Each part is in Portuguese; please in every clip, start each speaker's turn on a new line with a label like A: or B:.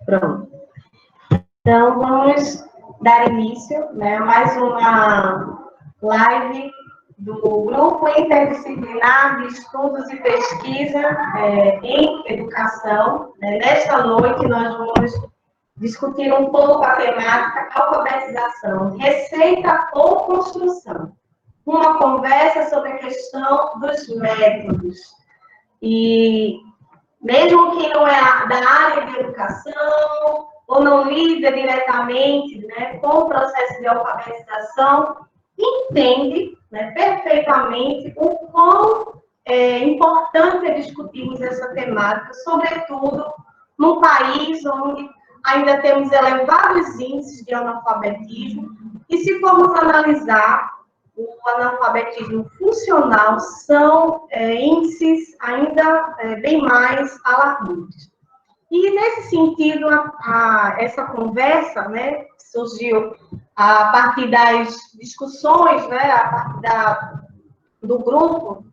A: Pronto. Então, vamos dar início, né, a mais uma live do Grupo Interdisciplinar de Estudos e Pesquisa em Educação. Nesta noite, nós vamos discutir um pouco a temática alfabetização, receita ou construção. Uma conversa sobre a questão dos métodos. E mesmo quem não é da área de educação, ou não lida diretamente, né, com o processo de alfabetização, entende, né, perfeitamente o quão importante é discutirmos essa temática, sobretudo num país onde ainda temos elevados índices de analfabetismo, e se formos analisar o analfabetismo funcional, são índices ainda bem mais alarmantes. E, nesse sentido, essa conversa, né, surgiu a partir das discussões, né, a partir do grupo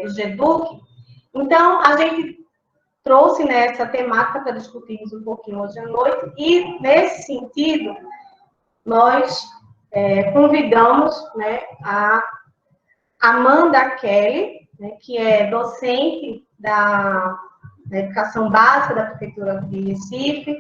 A: do GEDUC. Então, a gente trouxe, né, essa temática para discutirmos um pouquinho hoje à noite, e, nesse sentido, nós convidamos, né, a Amanda Kelly, né, que é docente da Educação Básica da Prefeitura de Recife,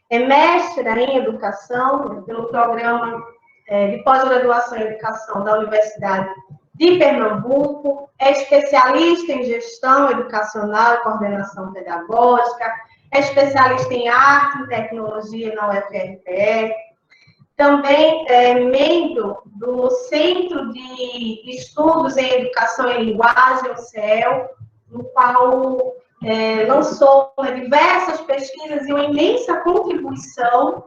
A: é mestra em Educação, né, pelo Programa de Pós-Graduação em Educação da Universidade de Pernambuco, é especialista em Gestão Educacional e Coordenação Pedagógica, é especialista em Arte e Tecnologia na UFRPE, também é membro do Centro de Estudos em Educação e Linguagem, o CEL, no qual lançou diversas pesquisas e uma imensa contribuição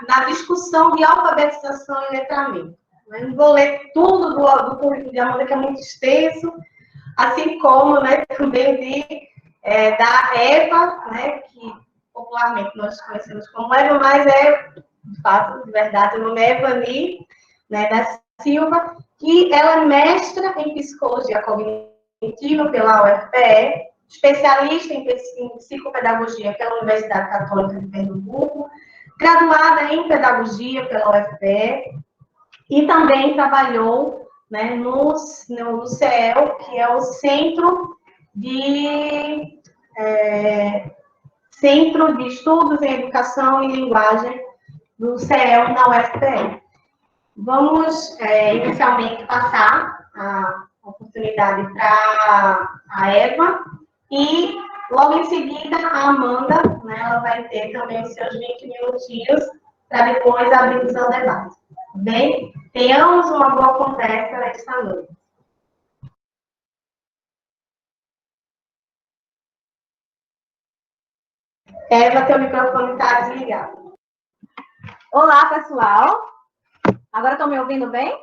A: na discussão de alfabetização e letramento. Não vou ler tudo do currículo de Amanda, que é muito extenso, assim como, né, também da Eva, né, que popularmente nós conhecemos como Eva, mas de fato, de verdade, o nome é Evani, né, da Silva, que ela é mestra em Psicologia Cognitiva pela UFPE, especialista em Psicopedagogia pela Universidade Católica de Pernambuco, graduada em Pedagogia pela UFPE, e também trabalhou, né, no CEL, que é o Centro de Estudos em Educação e Linguagem do CEL na UFPE. Vamos, inicialmente, passar a oportunidade para a Eva, e logo em seguida a Amanda, né, ela vai ter também os seus 20 minutinhos para depois abrirmos o debate. Bem, tenhamos uma boa conversa esta noite. Eva, teu microfone está desligado.
B: Olá, pessoal. Agora estão me ouvindo bem?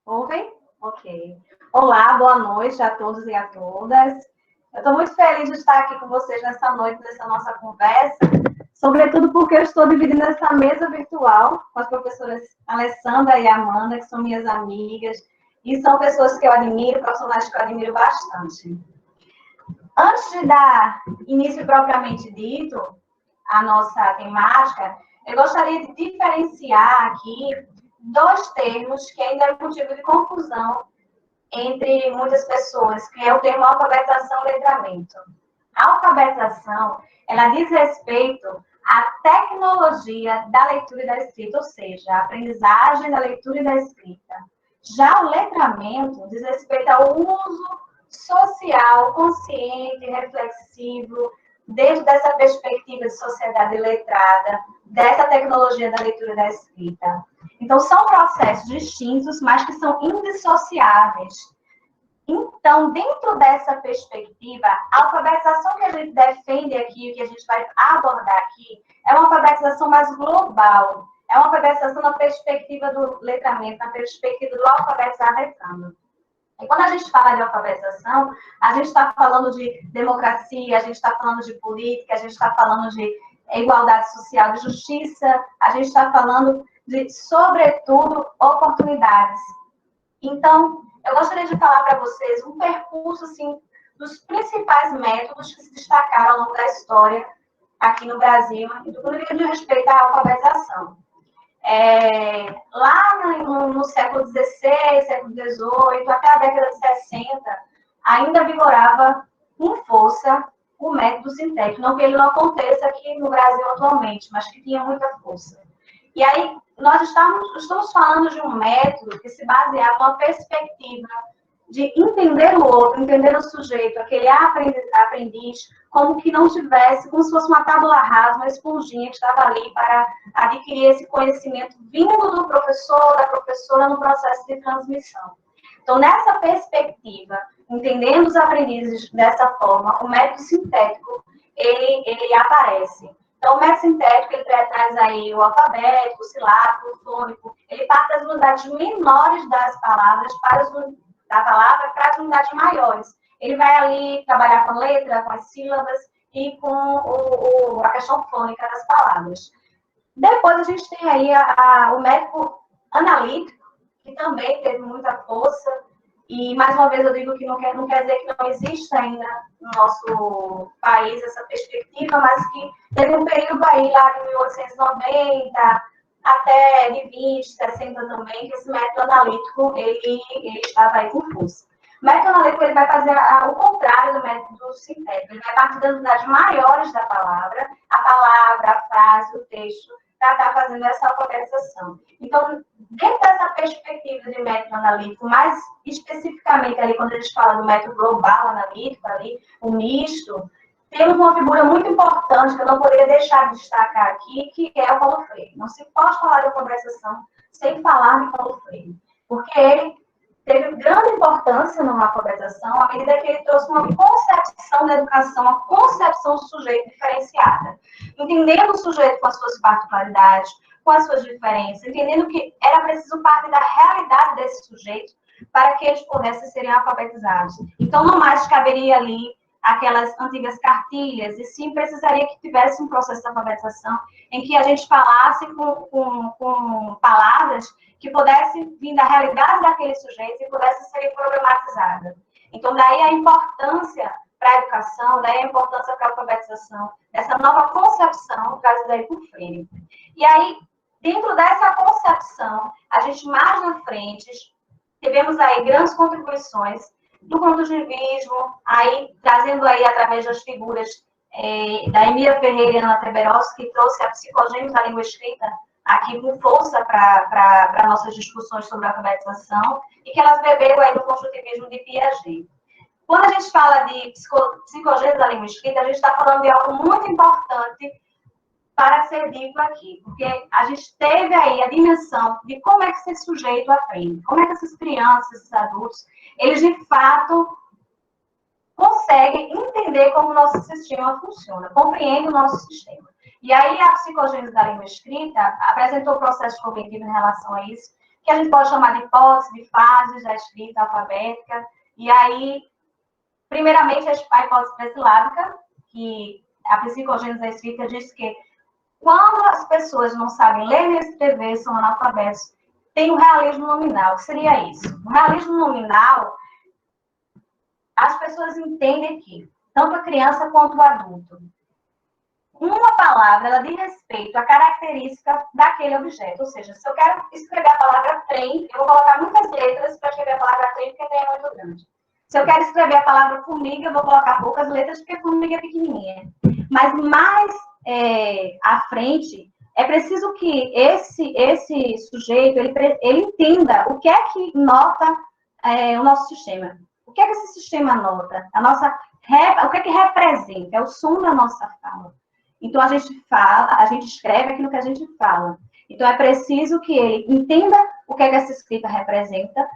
B: Ouvem? Ok. Olá, boa noite a todos e a todas. Eu estou muito feliz de estar aqui com vocês nessa noite, nessa nossa conversa, sobretudo porque eu estou dividindo essa mesa virtual com as professoras Alessandra e Amanda, que são minhas amigas, e são pessoas que eu admiro, profissionais que eu admiro bastante. Antes de dar início propriamente dito à nossa temática, eu gostaria de diferenciar aqui dois termos que ainda é motivo de confusão entre muitas pessoas, que é o termo alfabetização e letramento. A alfabetização, ela diz respeito à tecnologia da leitura e da escrita, ou seja, a aprendizagem da leitura e da escrita. Já o letramento diz respeito ao uso social, consciente, reflexivo, desde essa perspectiva de sociedade letrada, dessa tecnologia da leitura e da escrita. Então, são processos distintos, mas que são indissociáveis. Então, dentro dessa perspectiva, a alfabetização que a gente defende aqui, que a gente vai abordar aqui, é uma alfabetização mais global. É uma alfabetização na perspectiva do letramento, na perspectiva do alfabetizar letrando. E quando a gente fala de alfabetização, a gente está falando de democracia, a gente está falando de política, a gente está falando de igualdade social, de justiça, a gente está falando de, sobretudo, oportunidades. Então, eu gostaria de falar para vocês um percurso, assim, dos principais métodos que se destacaram ao longo da história aqui no Brasil, quando eu digo respeito à alfabetização. Lá no século XVI, século XVIII, até a década de 60, ainda vigorava com força o método sintético. Não que ele não aconteça aqui no Brasil atualmente, mas que tinha muita força. E aí, nós estamos falando de um método que se baseava numa perspectiva de entender o outro, entender o sujeito, aquele aprendiz, como que não tivesse, como se fosse uma tábula rasa, uma esponjinha que estava ali para adquirir esse conhecimento vindo do professor, da professora, no processo de transmissão. Então, nessa perspectiva, entendendo os aprendizes dessa forma, o método sintético, ele aparece. Então, o método sintético, ele traz aí o alfabeto, o silábico, o fônico, ele parte das unidades menores das palavras para as unidades maiores. Ele vai ali trabalhar com a letra, com as sílabas e com a questão fônica das palavras. Depois a gente tem aí o método analítico, que também teve muita força, e mais uma vez eu digo que não quer dizer que não existe ainda no nosso país essa perspectiva, mas que teve um período aí lá de 1890 até de 20, 60 também, que esse método analítico ele estava aí com força. O método analítico ele vai fazer o contrário do método sintético. Ele vai partir das unidades maiores da palavra, a frase, o texto, para estar fazendo essa alfabetização. Então, dentro dessa perspectiva de método analítico, mais especificamente ali, quando a gente fala do método global analítico, ali, o misto, temos uma figura muito importante que eu não poderia deixar de destacar aqui, que é o Paulo Freire. Não se pode falar de alfabetização sem falar de Paulo Freire, porque ele teve grande importância numa alfabetização à medida que ele trouxe uma concepção da educação, uma concepção do sujeito diferenciada. Entendendo o sujeito com as suas particularidades, com as suas diferenças, entendendo que era preciso parte da realidade desse sujeito para que eles pudessem serem alfabetizados. Então, não mais caberia ali aquelas antigas cartilhas, e sim precisaria que tivesse um processo de alfabetização em que a gente falasse com palavras que pudessem vir da realidade daquele sujeito e pudessem ser problematizadas. Então, daí a importância para a educação, daí a importância para a alfabetização, dessa nova concepção trazida aí por Freire. E aí, dentro dessa concepção, a gente mais na frente, tivemos aí grandes contribuições do construtivismo, aí trazendo aí através das figuras da Emília Ferreira e Ana Teberoski, que trouxe a psicogênese da língua escrita aqui com força para nossas discussões sobre a alfabetização, e que elas beberam aí do construtivismo de Piaget. Quando a gente fala de psicogênese da língua escrita, a gente está falando de algo muito importante para ser dito aqui, porque a gente teve aí a dimensão de como é que esse sujeito aprende, como é que essas crianças, esses adultos, eles de fato conseguem entender como o nosso sistema funciona, compreendem o nosso sistema. E aí a psicogênese da língua escrita apresentou processos cognitivos em relação a isso, que a gente pode chamar de hipótese, de fases da escrita alfabética. E aí, primeiramente, a hipótese pré-silábica, que a psicogênese da escrita diz que quando as pessoas não sabem ler nem escrever, são analfabetos, tem o realismo nominal. O que seria isso? O realismo nominal, as pessoas entendem que, tanto a criança quanto o adulto, uma palavra, ela diz respeito à característica daquele objeto. Ou seja, se eu quero escrever a palavra trem, eu vou colocar muitas letras para escrever a palavra trem, porque trem é muito grande. Se eu quero escrever a palavra formiga, eu vou colocar poucas letras, porque formiga é pequenininha. Mas mais à frente, é preciso que esse sujeito ele entenda o que é que nota o nosso sistema. O que é que esse sistema nota? O que é que representa? É o som da nossa fala. Então, a gente escreve aquilo que a gente fala. Então, é preciso que ele entenda o que é que essa escrita representa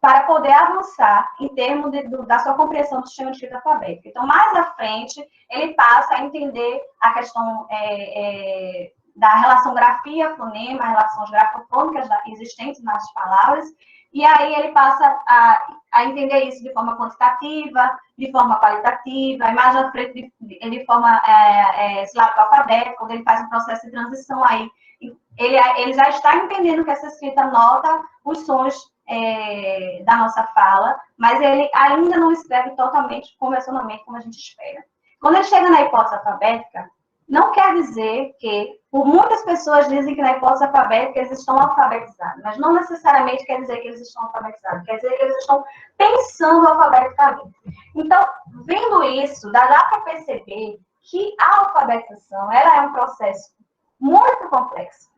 B: para poder avançar em termos da sua compreensão do sistema de escrita alfabética. Então, mais à frente, ele passa a entender a questão da relação grafia-fonema, relações grafofônicas existentes nas palavras, e aí ele passa a entender isso de forma quantitativa, de forma qualitativa, e mais à frente de forma silábica alfabética, quando ele faz um processo de transição aí. Ele já está entendendo que essa escrita nota os sons da nossa fala, mas ele ainda não escreve totalmente, convencionalmente, como a gente espera. Quando ele chega na hipótese alfabética, não quer dizer que, por muitas pessoas dizem que na hipótese alfabética eles estão alfabetizados, mas não necessariamente quer dizer que eles estão alfabetizados, quer dizer que eles estão pensando alfabeticamente. Então, vendo isso, dá para perceber que a alfabetização ela é um processo muito complexo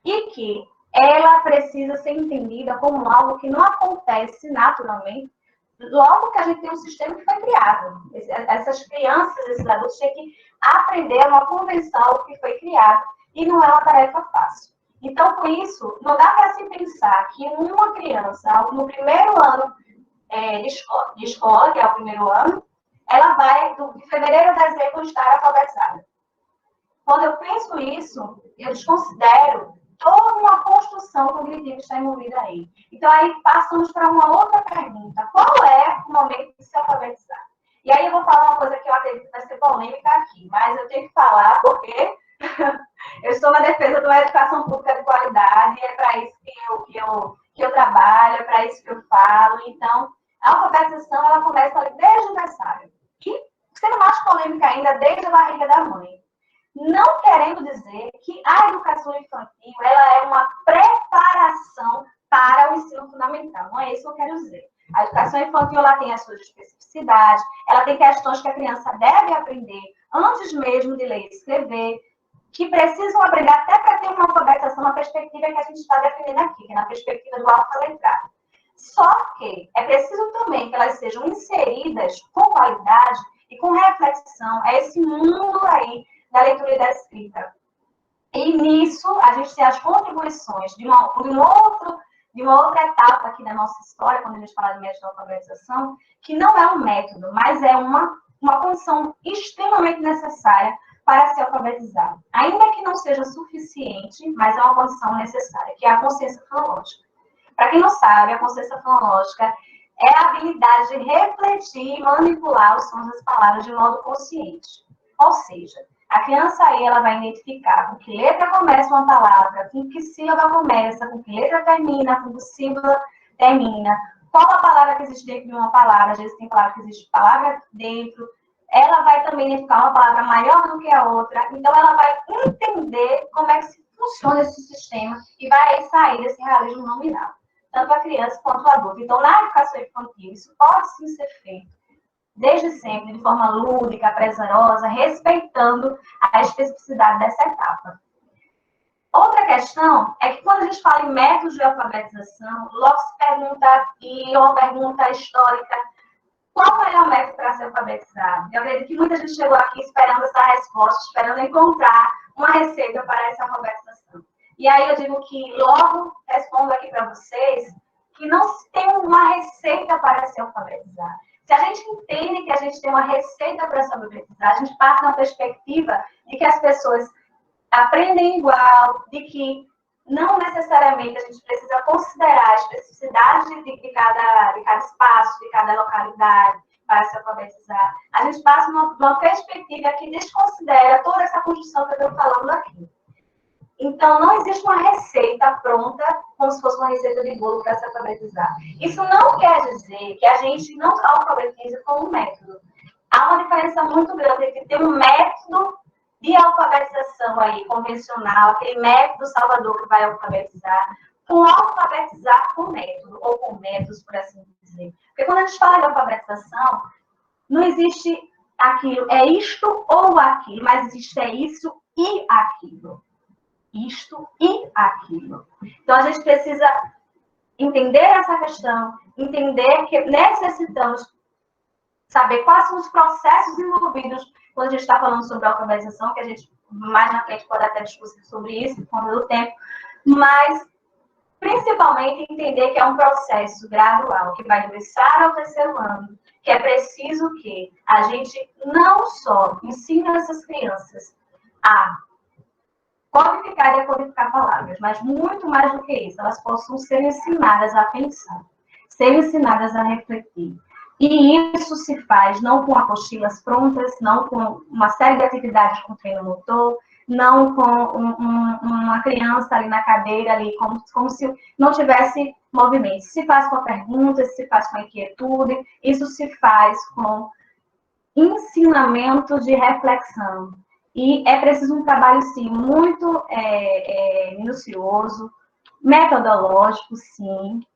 B: e que ela precisa ser entendida como algo que não acontece naturalmente logo que a gente tem um sistema que foi criado. Essas crianças, esses adultos têm que aprender uma convenção que foi criada e não é uma tarefa fácil. Então, com isso, não dá para se pensar que uma criança, no primeiro ano de escola, que é o primeiro ano, ela vai, de fevereiro a dezembro, estar alfabetizada. Quando eu penso isso, eu desconsidero toda uma construção cognitiva que está envolvida aí. Então, aí passamos para uma outra pergunta. Qual é o momento de se alfabetizar? E aí eu vou falar uma coisa que eu acredito que vai ser polêmica aqui, mas eu tenho que falar porque eu estou na defesa de uma educação pública de qualidade, é para isso que eu trabalho, é para isso que eu falo. Então, a alfabetização, ela começa ali desde o berçário. E, sendo mais polêmica ainda, desde a barriga da mãe. Não querendo dizer que a educação infantil ela é uma preparação para o ensino fundamental. Não é isso que eu quero dizer. A educação infantil ela tem as suas especificidades, ela tem questões que a criança deve aprender antes mesmo de ler e escrever, que precisam aprender até para ter uma alfabetização na perspectiva que a gente está defendendo aqui, que é na perspectiva do alfaletrado. Só que é preciso também que elas sejam inseridas com qualidade e com reflexão a esse mundo aí da leitura e da escrita. E nisso, a gente tem as contribuições de uma outra etapa aqui da nossa história, quando a gente fala de método de alfabetização, que não é um método, mas é uma condição extremamente necessária para se alfabetizar. Ainda que não seja suficiente, mas é uma condição necessária, que é a consciência fonológica. Para quem não sabe, a consciência fonológica é a habilidade de refletir e manipular os sons das palavras de modo consciente. Ou seja, a criança aí ela vai identificar com que letra começa uma palavra, com que sílaba começa, com que letra termina, com que sílaba termina, qual a palavra que existe dentro de uma palavra, às vezes tem palavra que existe palavra dentro, ela vai também identificar uma palavra maior do que a outra, então ela vai entender como é que funciona esse sistema e vai sair desse realismo nominal, tanto a criança quanto o adulto. Então, na educação infantil, isso pode sim ser feito desde sempre, de forma lúdica, prazerosa, respeitando a especificidade dessa etapa. Outra questão é que quando a gente fala em métodos de alfabetização, logo se pergunta, e uma pergunta histórica, qual o melhor método para ser alfabetizado? Eu acredito que muita gente chegou aqui esperando essa resposta, esperando encontrar uma receita para essa alfabetização. E aí eu digo que logo respondo aqui para vocês que não se tem uma receita para se alfabetizar. Se a gente entende que a gente tem uma receita para se alfabetizar, a gente parte na perspectiva de que as pessoas aprendem igual, de que não necessariamente a gente precisa considerar a especificidade de cada espaço, de cada localidade para se alfabetizar. A gente passa numa perspectiva que desconsidera toda essa construção que eu estou falando aqui. Então, não existe uma receita pronta, como se fosse uma receita de bolo para se alfabetizar. Isso não quer dizer que a gente não alfabetiza com um método. Há uma diferença muito grande entre ter um método de alfabetização aí, convencional, aquele método Salvador que vai alfabetizar, com alfabetizar com método, ou com métodos, por assim dizer. Porque quando a gente fala de alfabetização, não existe aquilo, é isto ou aquilo, mas existe é isso e aquilo. Isto e aquilo. Então, a gente precisa entender essa questão, entender que necessitamos saber quais são os processos envolvidos quando a gente está falando sobre alfabetização, que a gente mais na frente pode até discutir sobre isso, quando do tempo, mas principalmente entender que é um processo gradual, que vai do berçário ao terceiro ano, que é preciso que a gente não só ensine essas crianças a codificar e decodificar palavras, mas muito mais do que isso, elas possam ser ensinadas a pensar, ser ensinadas a refletir. E isso se faz não com apostilas prontas, não com uma série de atividades com treino motor, não com uma criança ali na cadeira, ali, como se não tivesse movimento. Se faz com a pergunta, se faz com a inquietude, isso se faz com ensinamento de reflexão. E é preciso um trabalho, sim, muito minucioso, metodológico, sim,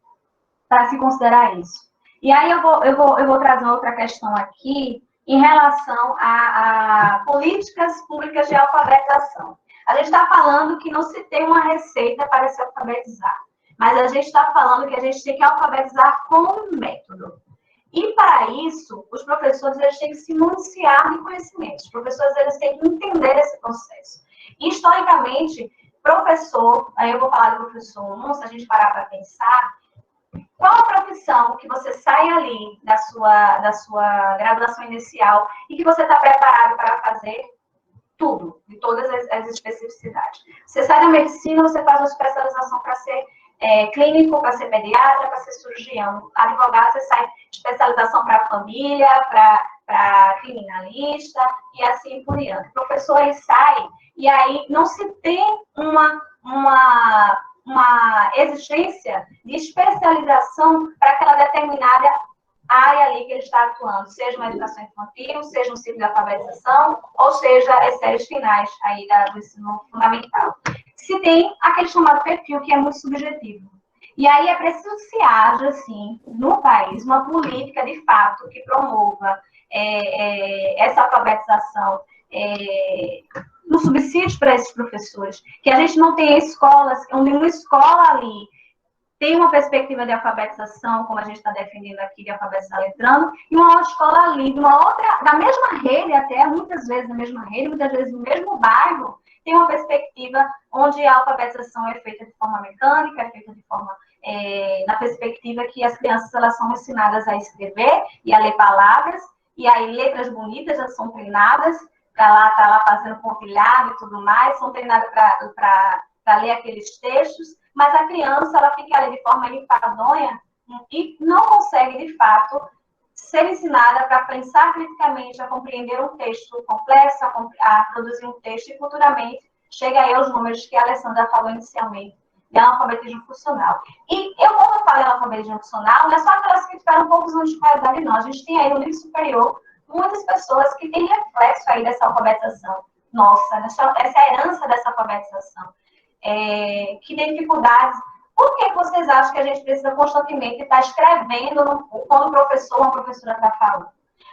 B: para se considerar isso. E aí eu vou trazer outra questão aqui em relação a políticas públicas de alfabetização. A gente está falando que não se tem uma receita para se alfabetizar, mas a gente está falando que a gente tem que alfabetizar com um método. E, para isso, os professores eles têm que se municiar de conhecimentos. Os professores eles têm que entender esse processo. E, historicamente, professor, aí eu vou falar do professor 1, se a gente parar para pensar, qual a profissão que você sai ali da sua graduação inicial e que você está preparado para fazer tudo, de todas as especificidades? Você sai da medicina, você faz uma especialização para ser clínico, para ser pediatra, para ser cirurgião. Advogado, você sai especialização para família, para criminalista e assim por diante. O professor, ele sai e aí não se tem uma exigência de especialização para aquela determinada área ali que ele está atuando, seja uma educação infantil, seja um ciclo de alfabetização, ou seja, as séries finais aí do ensino fundamental. Se tem aquele chamado perfil que é muito subjetivo. E aí é preciso que se haja, assim, no país, uma política de fato que promova essa alfabetização, no subsídio para esses professores, que a gente não tenha escolas, onde uma escola ali tem uma perspectiva de alfabetização, como a gente está defendendo aqui, de alfabetização letrando, e uma outra escola ali, de uma outra, da mesma rede até, muitas vezes na mesma rede, muitas vezes no mesmo bairro, tem uma perspectiva onde a alfabetização é feita de forma mecânica, é feita de forma, na perspectiva que as crianças elas são ensinadas a escrever e a ler palavras, e aí letras bonitas já são treinadas, tá lá fazendo pontilhado e tudo mais, são treinadas para ler aqueles textos, mas a criança, ela fica ali de forma enfadonha e não consegue, de fato, ser ensinada para pensar criticamente, a compreender um texto complexo, a produzir um texto e, futuramente, chega aí aos números que a Alessandra falou inicialmente, de analfabetismo funcional. E eu, quando eu falo em analfabetismo funcional, não é só aquelas que tiveram poucos anos de qualidade, não. A gente tem aí no nível superior muitas pessoas que têm reflexo aí dessa alfabetização nossa, essa herança dessa alfabetização. Que tem dificuldades. Por que vocês acham que a gente precisa constantemente estar escrevendo quando o professor ou a professora está falando?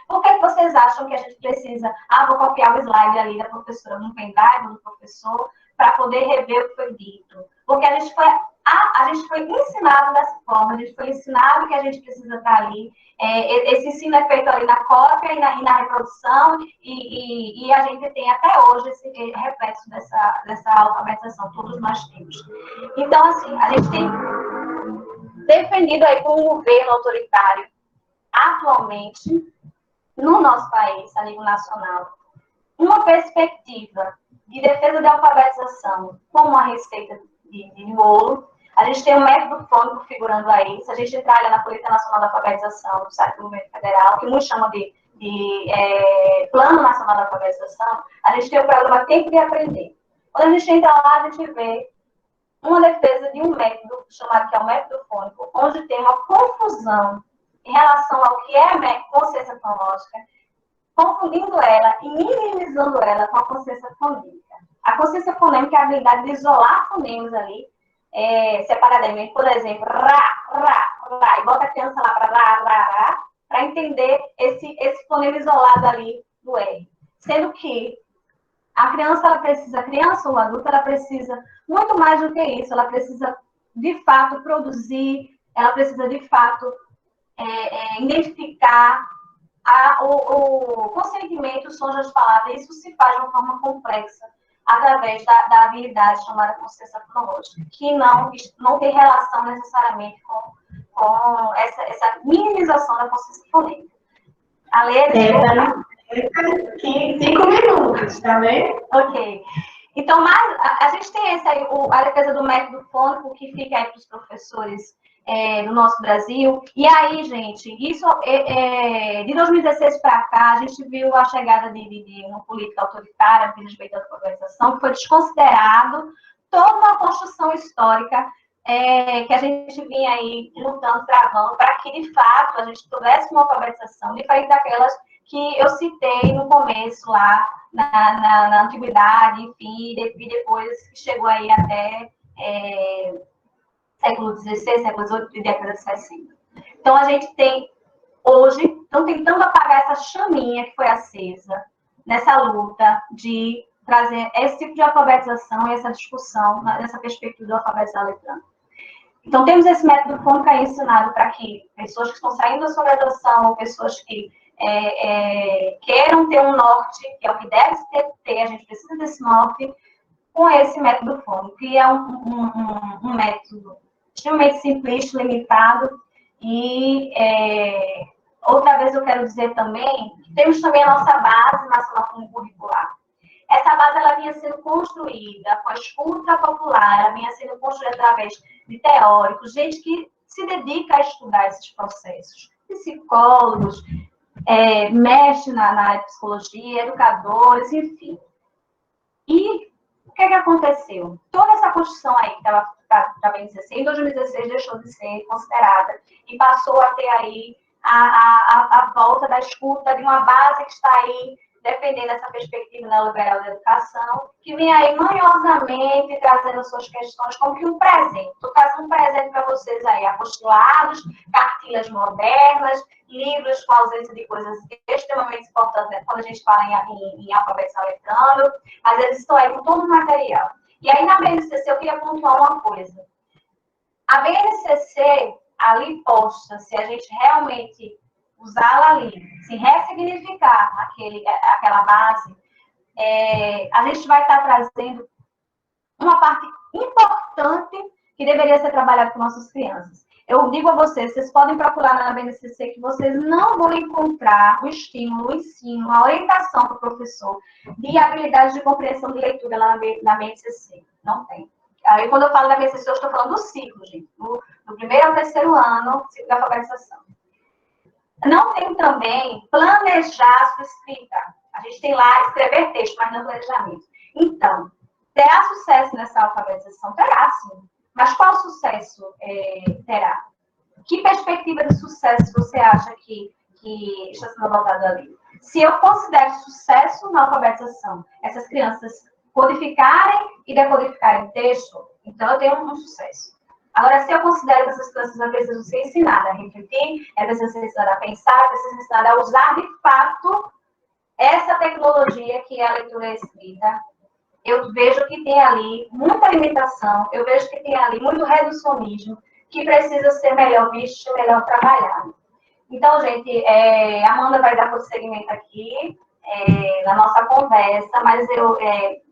B: Por que vocês acham que a gente precisa, vou copiar o slide ali da professora no pendrive do professor para poder rever o que foi dito? Porque a gente foi ensinado dessa forma, a gente foi ensinado que a gente precisa estar ali. Esse ensino é feito ali na cópia e na reprodução, e a gente tem até hoje esse reflexo dessa alfabetização, todos nós temos. Então, assim, a gente tem defendido aí por um governo autoritário, atualmente, no nosso país, a nível nacional, uma perspectiva de defesa da alfabetização como uma receita de bolo. A gente tem um método fônico figurando aí. Se a gente trabalha na Política Nacional da Alfabetização do site do Governo Federal, que muitos chamam de Plano Nacional da Alfabetização, a gente tem o programa Tempo de Aprender. Quando a gente entra lá, a gente vê uma defesa de um método, chamado que é o método fônico, onde tem uma confusão em relação ao que é consciência fonológica, confundindo ela e minimizando ela com a consciência fonêmica. A consciência fonêmica é a habilidade de isolar fonemas ali, separadamente. Por exemplo, e bota a criança lá para entender esse fonema isolado ali do R. Sendo que a criança ou adulta, ela precisa muito mais do que isso. Ela precisa, de fato, produzir, ela precisa, de fato, identificar o consentimento, os sons das palavras. Isso se faz de uma forma complexa, através da habilidade chamada consciência fonológica, que não tem relação necessariamente com essa minimização da consciência fonêmica. A Lê,
A: 5 minutos, tá vendo?
B: Ok. Então, a gente tem a defesa do método fônico, que fica aí para os professores do nosso Brasil. E aí, gente, isso de 2016 para cá, a gente viu a chegada de uma política autoritária de respeito à alfabetização, que foi desconsiderado toda uma construção histórica que a gente vinha aí lutando, travando, para que, de fato, a gente tivesse uma alfabetização diferente daquelas que eu citei no começo lá, na antiguidade, enfim, e depois chegou aí até século XVI, século XVIII e década de 60. Então, a gente tem, hoje, estão tentando apagar essa chaminha que foi acesa nessa luta de trazer esse tipo de alfabetização e essa discussão nessa perspectiva do alfabetização letrando. Então, temos esse método fônico aí ensinado para que pessoas que estão saindo da sua graduação, ou pessoas que queiram ter um norte, que é o que deve ter, a gente precisa desse norte, com esse método fônico, que é um método extremamente simplista, limitado, e outra vez eu quero dizer também, que temos também a nossa base nacional curricular. Essa base, ela vinha sendo construída com a escuta popular, ela vinha sendo construída através de teóricos, gente que se dedica a estudar esses processos, psicólogos, mestres na área de psicologia, educadores, enfim. E o que aconteceu? Toda essa construção aí que estava em 2016 deixou de ser considerada e passou a ter aí a volta da escuta de uma base que está aí defendendo essa perspectiva neoliberal da educação, que vem aí manhosamente trazendo suas questões como que um presente. Estou trazendo um presente para vocês aí, apostolados, cartilhas modernas, livros com ausência de coisas extremamente importantes quando a gente fala em alfabetização letrando, mas eles estão aí com todo o material. E aí na BNCC eu queria pontuar uma coisa. A BNCC, ali posta, se a gente realmente usá-la ali, se ressignificar aquela base, a gente vai estar trazendo uma parte importante que deveria ser trabalhada com nossas crianças. Eu digo a vocês podem procurar na BNCC que vocês não vão encontrar o estímulo, o ensino, a orientação para o professor de habilidades de compreensão de leitura lá na BNCC. Não tem. Aí, quando eu falo da BNCC, eu estou falando do ciclo, gente. Do primeiro ao terceiro ano, ciclo da alfabetização. Não tem também planejar sua escrita. A gente tem lá escrever texto, mas não planejamento. Então, terá sucesso nessa alfabetização? Terá, sim. Mas qual sucesso terá? Que perspectiva de sucesso você acha que está sendo adotada ali? Se eu considero sucesso na alfabetização, essas crianças codificarem e decodificarem texto, então eu tenho um sucesso. Agora, se eu considero que essas crianças precisam ser ensinadas a refletir, precisam ser ensinadas a pensar, precisam ser ensinadas a usar, de fato, essa tecnologia que é a leitura escrita, eu vejo que tem ali muita limitação, eu vejo que tem ali muito reducionismo, que precisa ser melhor visto e melhor trabalhado. Então, gente, a Amanda vai dar prosseguimento aqui na nossa conversa, mas eu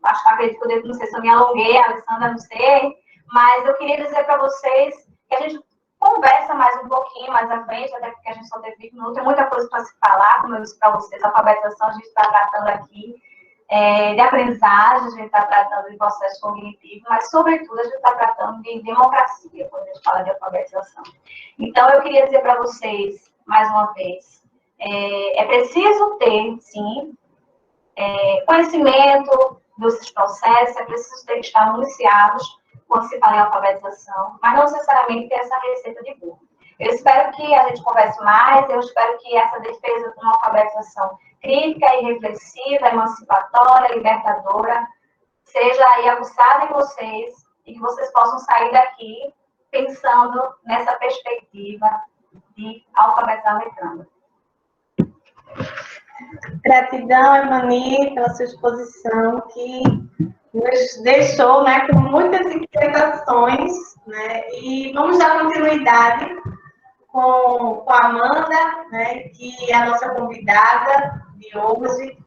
B: acredito que não sei se eu me alonguei, a Alessandra, não sei, mas eu queria dizer para vocês que a gente conversa mais um pouquinho mais à frente, até porque a gente só teve 20 minutos, tem muita coisa para se falar, como eu disse para vocês, a alfabetização a gente está tratando aqui de aprendizagem, a gente está tratando de processo cognitivo, mas, sobretudo, a gente está tratando de democracia, quando a gente fala de alfabetização. Então, eu queria dizer para vocês, mais uma vez, é preciso ter, sim, conhecimento desses processos, é preciso ter que estar municiados quando se fala em alfabetização, mas não necessariamente ter essa receita de bolo. Eu espero que a gente converse mais, eu espero que essa defesa de uma alfabetização crítica e reflexiva, emancipatória, libertadora, seja aí aguçada em vocês e que vocês possam sair daqui pensando nessa perspectiva de alfabetização letrando.
A: Gratidão, Emani, pela sua exposição, que nos deixou, né, com muitas inquietações, né, e vamos dar continuidade com a Amanda, né, que é a nossa convidada de hoje,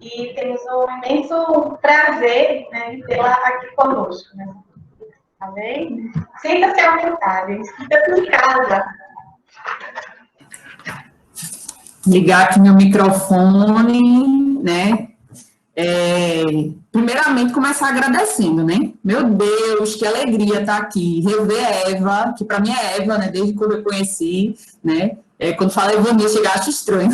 A: e temos um imenso prazer, né, de tê-la aqui conosco, né? Tá bem? Sinta-se à vontade, sinta-se em casa.
C: Ligar aqui meu microfone, né? Primeiramente, começar agradecendo, né? Meu Deus, que alegria estar aqui, rever a Eva, que para mim é Eva, né? Desde quando eu conheci, né? Quando fala Evania, chega, acho estranho.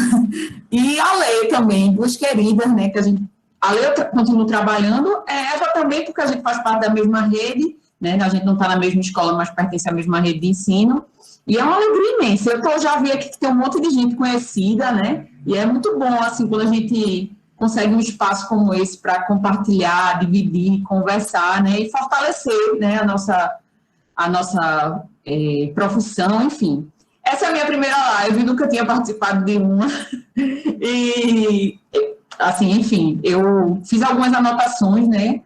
C: E a Lê também, duas queridas, né? Que a Lê eu continuo trabalhando, Eva também, porque a gente faz parte da mesma rede, né? A gente não está na mesma escola, mas pertence à mesma rede de ensino. E é uma alegria imensa. Eu já vi aqui que tem um monte de gente conhecida, né? E é muito bom, assim, quando a gente consegue um espaço como esse para compartilhar, dividir, conversar, né? E fortalecer, né, a nossa profissão, enfim. Essa é a minha primeira live, nunca tinha participado de uma. E, assim, enfim, eu fiz algumas anotações, né?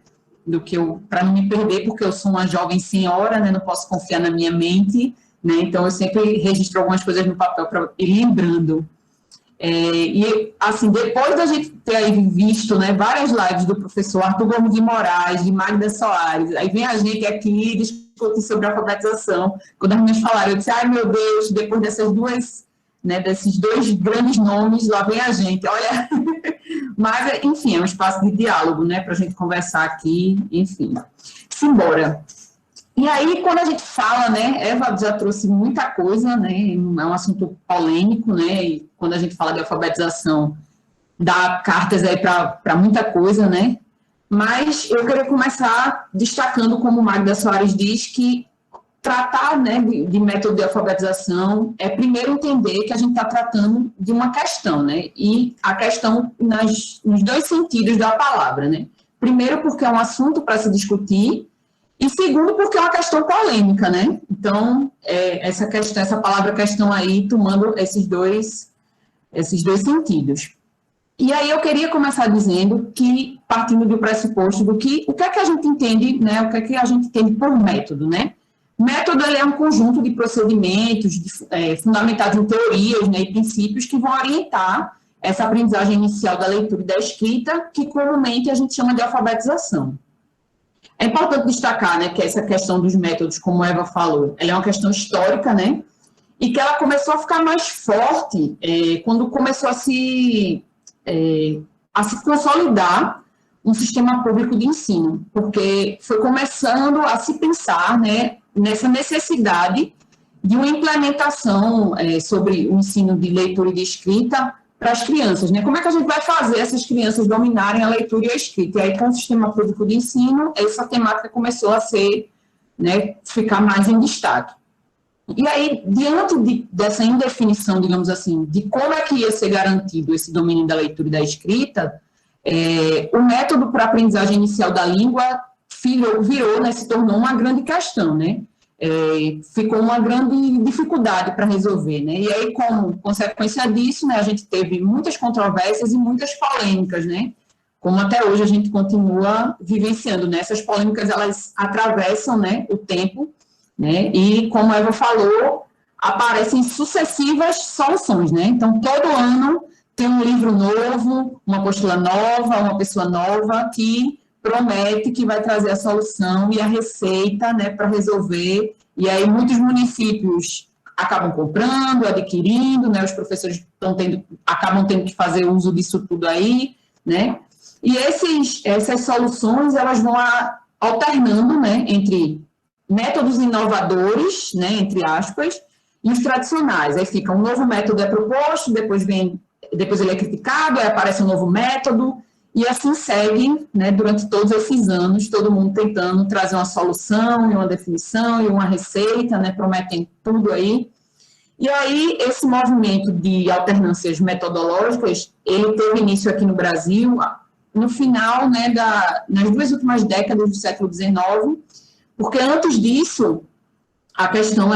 C: Para não me perder, porque eu sou uma jovem senhora, né? Não posso confiar na minha mente, né? Então, eu sempre registro algumas coisas no papel para ir lembrando. E, assim, depois da gente ter aí visto, né, várias lives do professor Arthur Gomes de Moraes, de Magda Soares, aí vem a gente aqui discutir sobre alfabetização. Quando as meninas falaram, eu disse, ai, meu Deus, depois dessas duas, né, desses dois grandes nomes, lá vem a gente, olha. Mas, enfim, é um espaço de diálogo, né, para a gente conversar aqui, enfim. Simbora. E aí, quando a gente fala, né, Eva já trouxe muita coisa, né, é um assunto polêmico, né, e quando a gente fala de alfabetização, dá cartas aí para muita coisa, né, mas eu queria começar destacando, como Magda Soares diz, que tratar, né, de método de alfabetização é primeiro entender que a gente está tratando de uma questão, né, e a questão nos dois sentidos da palavra, né, primeiro porque é um assunto para se discutir, e segundo, porque é uma questão polêmica, né? Então, essa palavra questão aí, tomando esses dois sentidos. E aí eu queria começar dizendo que, partindo do pressuposto do que, o que é que a gente entende, né? O que é que a gente entende por método, né? Método, ele é um conjunto de procedimentos fundamentados em teorias, né, e princípios que vão orientar essa aprendizagem inicial da leitura e da escrita, que comumente a gente chama de alfabetização. É importante destacar, né, que essa questão dos métodos, como a Eva falou, ela é uma questão histórica, né, e que ela começou a ficar mais forte quando começou a se consolidar um sistema público de ensino, porque foi começando a se pensar, né, nessa necessidade de uma implementação sobre o ensino de leitura e de escrita para as crianças, né? Como é que a gente vai fazer essas crianças dominarem a leitura e a escrita? E aí, com o sistema público de ensino, essa temática começou a ser, né, ficar mais em destaque. E aí, diante dessa indefinição, digamos assim, de como é que ia ser garantido esse domínio da leitura e da escrita, o método para a aprendizagem inicial da língua virou, né, se tornou uma grande questão, né? Ficou uma grande dificuldade para resolver, né? E aí, como consequência disso, né, a gente teve muitas controvérsias e muitas polêmicas, né? Como até hoje a gente continua vivenciando, né? Essas polêmicas, elas atravessam, né, o tempo, né? E, como a Eva falou, aparecem sucessivas soluções, né? Então, todo ano tem um livro novo, uma apostila nova, uma pessoa nova que promete que vai trazer a solução e a receita, né, para resolver, e aí muitos municípios acabam comprando, adquirindo, né, os professores acabam tendo que fazer uso disso tudo aí, né, e essas soluções, elas vão alternando, né, entre métodos inovadores, né, entre aspas, e os tradicionais. Aí fica um novo método proposto, depois ele é criticado, aí aparece um novo método, e assim segue, né, durante todos esses anos, todo mundo tentando trazer uma solução, e uma definição, e uma receita, né, prometem tudo aí. E aí, esse movimento de alternâncias metodológicas, ele teve início aqui no Brasil, no final, né, nas duas últimas décadas do século XIX, porque antes disso, a questão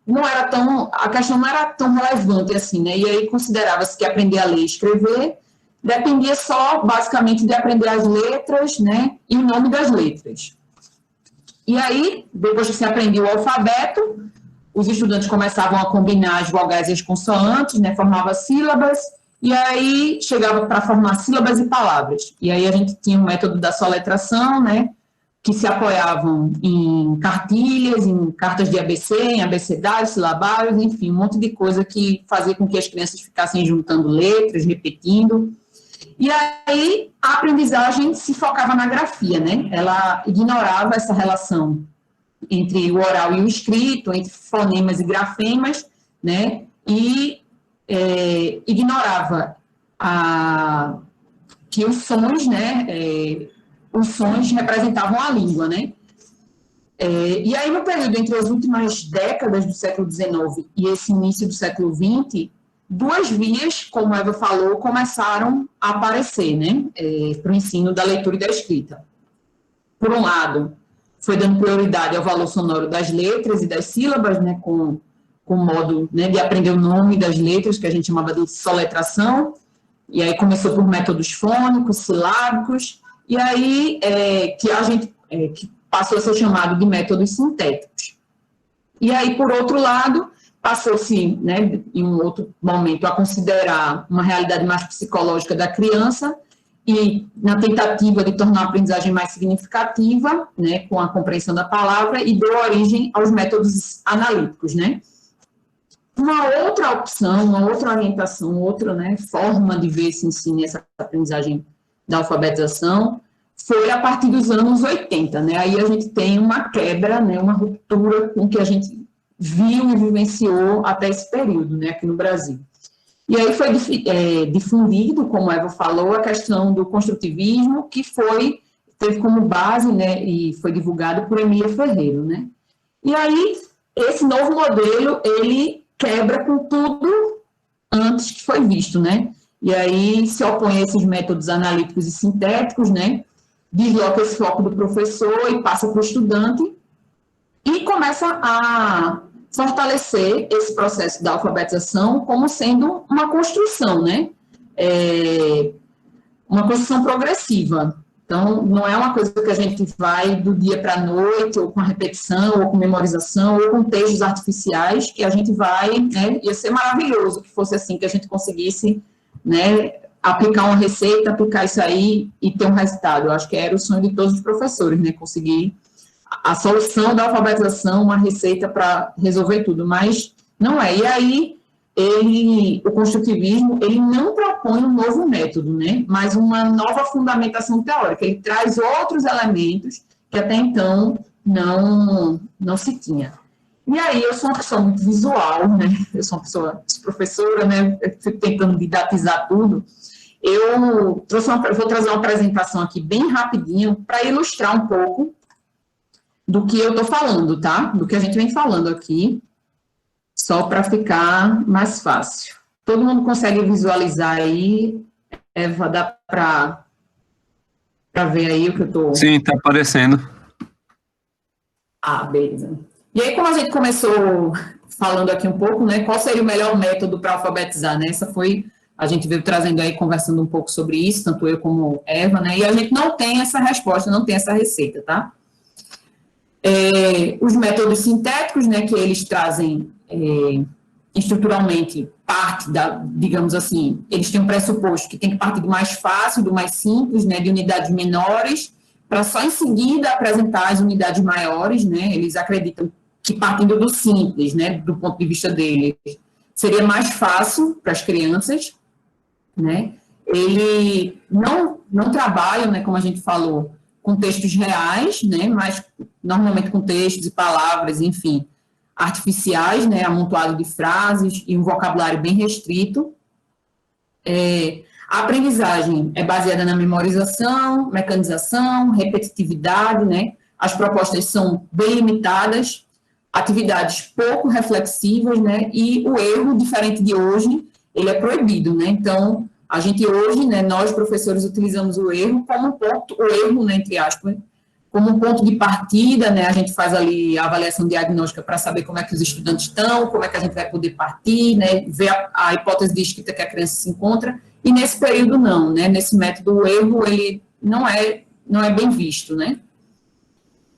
C: não era tão relevante assim, né, e aí considerava-se que aprender a ler e escrever dependia só, basicamente, de aprender as letras, né, e o nome das letras. E aí, depois que se aprendia o alfabeto, os estudantes começavam a combinar as vogais e as consoantes, né, formava sílabas, e aí chegava para formar sílabas e palavras. E aí a gente tinha o método da soletração, né, que se apoiavam em cartilhas, em cartas de ABC, em abecedários, silabários, enfim, um monte de coisa que fazia com que as crianças ficassem juntando letras, repetindo. E aí, a aprendizagem se focava na grafia, né? Ela ignorava essa relação entre o oral e o escrito, entre fonemas e grafemas, né? E ignorava que os sons, né? Os sons representavam a língua, né? E aí, no período entre as últimas décadas do século XIX e esse início do século XX, duas vias, como a Eva falou, começaram a aparecer, né, para o ensino da leitura e da escrita. Por um lado, foi dando prioridade ao valor sonoro das letras e das sílabas, né, com o modo, né, de aprender o nome das letras, que a gente chamava de soletração, e aí começou por métodos fônicos, silábicos, e aí que a gente que passou a ser chamado de métodos sintéticos. E aí, por outro lado, passou-se, né, em um outro momento, a considerar uma realidade mais psicológica da criança e na tentativa de tornar a aprendizagem mais significativa, né, com a compreensão da palavra, e deu origem aos métodos analíticos, né. Uma outra opção, uma outra orientação, outra, né, forma de ver esse ensino e essa aprendizagem da alfabetização foi a partir dos anos 80, né? Aí a gente tem uma quebra, né, uma ruptura com o que a gente viu e vivenciou até esse período, né, aqui no Brasil. E aí foi difundido, como a Eva falou, a questão do construtivismo, que teve como base, né, e foi divulgado por Emília Ferreiro, né? E aí, esse novo modelo, ele quebra com tudo antes que foi visto, né? E aí se opõe a esses métodos analíticos e sintéticos, né? Desloca esse foco do professor e passa para o estudante e começa a fortalecer esse processo da alfabetização como sendo uma construção, né? Uma construção progressiva. Então, não é uma coisa que a gente vai do dia para a noite, ou com a repetição, ou com memorização, ou com textos artificiais, que a gente vai, né? Ia ser maravilhoso que fosse assim, que a gente conseguisse, né, aplicar uma receita, aplicar isso aí e ter um resultado. Eu acho que era o sonho de todos os professores, né? Conseguir a solução da alfabetização, uma receita para resolver tudo, mas não é. E aí, o construtivismo, ele não propõe um novo método, né? Mas uma nova fundamentação teórica. Ele traz outros elementos que até então não se tinha. E aí, eu sou uma pessoa muito visual, né? Eu sou uma pessoa professora, né? Eu fico tentando didatizar tudo. Eu vou trazer uma apresentação aqui bem rapidinho para ilustrar um pouco do que eu estou falando, tá? Do que a gente vem falando aqui, só para ficar mais fácil. Todo mundo consegue visualizar aí? Eva, dá para ver aí o que eu estou...
D: Sim, está aparecendo.
C: Ah, beleza. E aí, como a gente começou falando aqui um pouco, né, qual seria o melhor método para alfabetizar, né? A gente veio trazendo aí, conversando um pouco sobre isso, tanto eu como Eva, né? E a gente não tem essa resposta, não tem essa receita, tá? Os métodos sintéticos, né, que eles trazem estruturalmente parte digamos assim, eles têm um pressuposto que tem que partir do mais fácil, do mais simples, né, de unidades menores, para só em seguida apresentar as unidades maiores, né? Eles acreditam que partindo do simples, né, do ponto de vista deles, seria mais fácil para as crianças, né? Ele não trabalham, né, como a gente falou, com textos reais, né, mas normalmente com textos e palavras, enfim, artificiais, né, amontoado de frases e um vocabulário bem restrito. A aprendizagem é baseada na memorização, mecanização, repetitividade, né, as propostas são bem limitadas, atividades pouco reflexivas, né, e o erro, diferente de hoje, ele é proibido, né, então... A gente hoje, né, nós professores utilizamos o erro como né, entre aspas, como um ponto de partida, né, a gente faz ali a avaliação diagnóstica para saber como é que os estudantes estão, como é que a gente vai poder partir, né, ver a hipótese de escrita que a criança se encontra, e nesse período não, né, nesse método o erro, ele não é bem visto, né.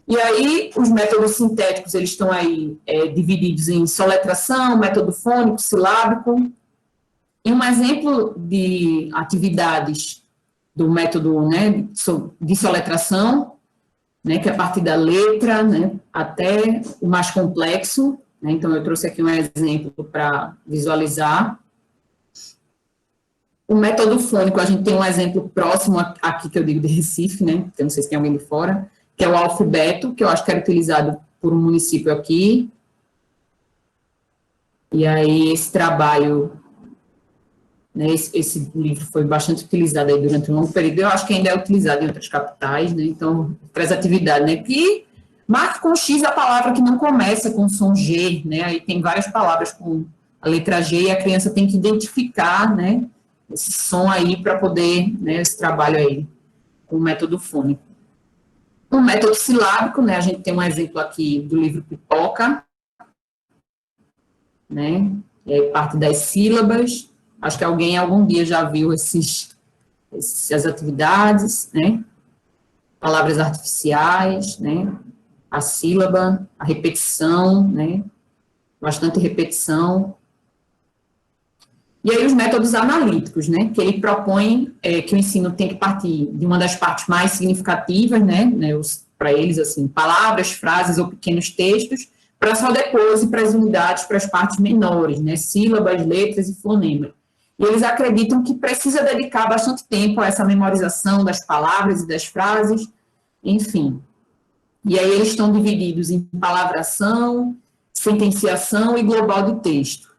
C: E aí, os métodos sintéticos, eles estão aí divididos em soletração, método fônico, silábico. E um exemplo de atividades do método, né, de soletração, né, que é a partir da letra, né, até o mais complexo, né, então eu trouxe aqui um exemplo para visualizar. O método fônico, a gente tem um exemplo próximo aqui, que eu digo de Recife, né, eu não sei se tem alguém de fora, que é o alfabeto, que eu acho que era utilizado por um município aqui. E aí, esse trabalho... Esse livro foi bastante utilizado aí durante um longo período, eu acho que ainda é utilizado em outras capitais, né? Então, traz atividade, né? Que Marque com X a palavra que não começa com som G, né? Aí tem várias palavras com a letra G e a criança tem que identificar, né, esse som aí para poder, né, esse trabalho aí com o método fônico. O método silábico, né, a gente tem um exemplo aqui do livro Pipoca, né, é parte das sílabas. Acho que alguém algum dia já viu essas atividades, né, palavras artificiais, né, a sílaba, a repetição, né, bastante repetição. E aí os métodos analíticos, né, que ele propõe que o ensino tem que partir de uma das partes mais significativas, né para eles, assim, palavras, frases ou pequenos textos, para só depois ir para as unidades, para as partes menores, né, sílabas, letras e fonema. E eles acreditam que precisa dedicar bastante tempo a essa memorização das palavras e das frases, enfim. E aí eles estão divididos em palavração, sentenciação e global de texto.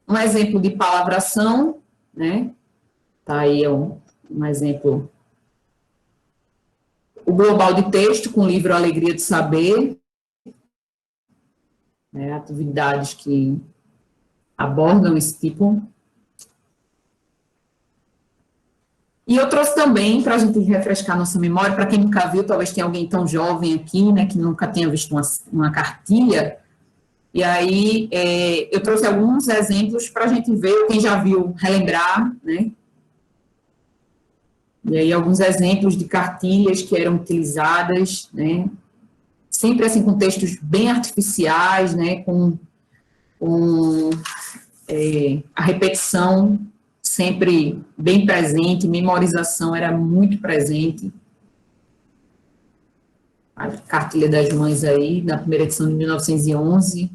C: Um exemplo de palavração, né? Tá aí um exemplo. O global de texto com o livro Alegria de Saber, né? Atividades que abordam esse tipo. E eu trouxe também, para a gente refrescar nossa memória, para quem nunca viu, talvez tenha alguém tão jovem aqui, né, que nunca tenha visto uma cartilha. E aí, eu trouxe alguns exemplos para a gente ver, quem já viu, relembrar, né? E aí, alguns exemplos de cartilhas que eram utilizadas, né? Sempre, assim, com textos bem artificiais, né? Com a repetição sempre bem presente, memorização era muito presente. A cartilha das mães aí, na primeira edição de 1911.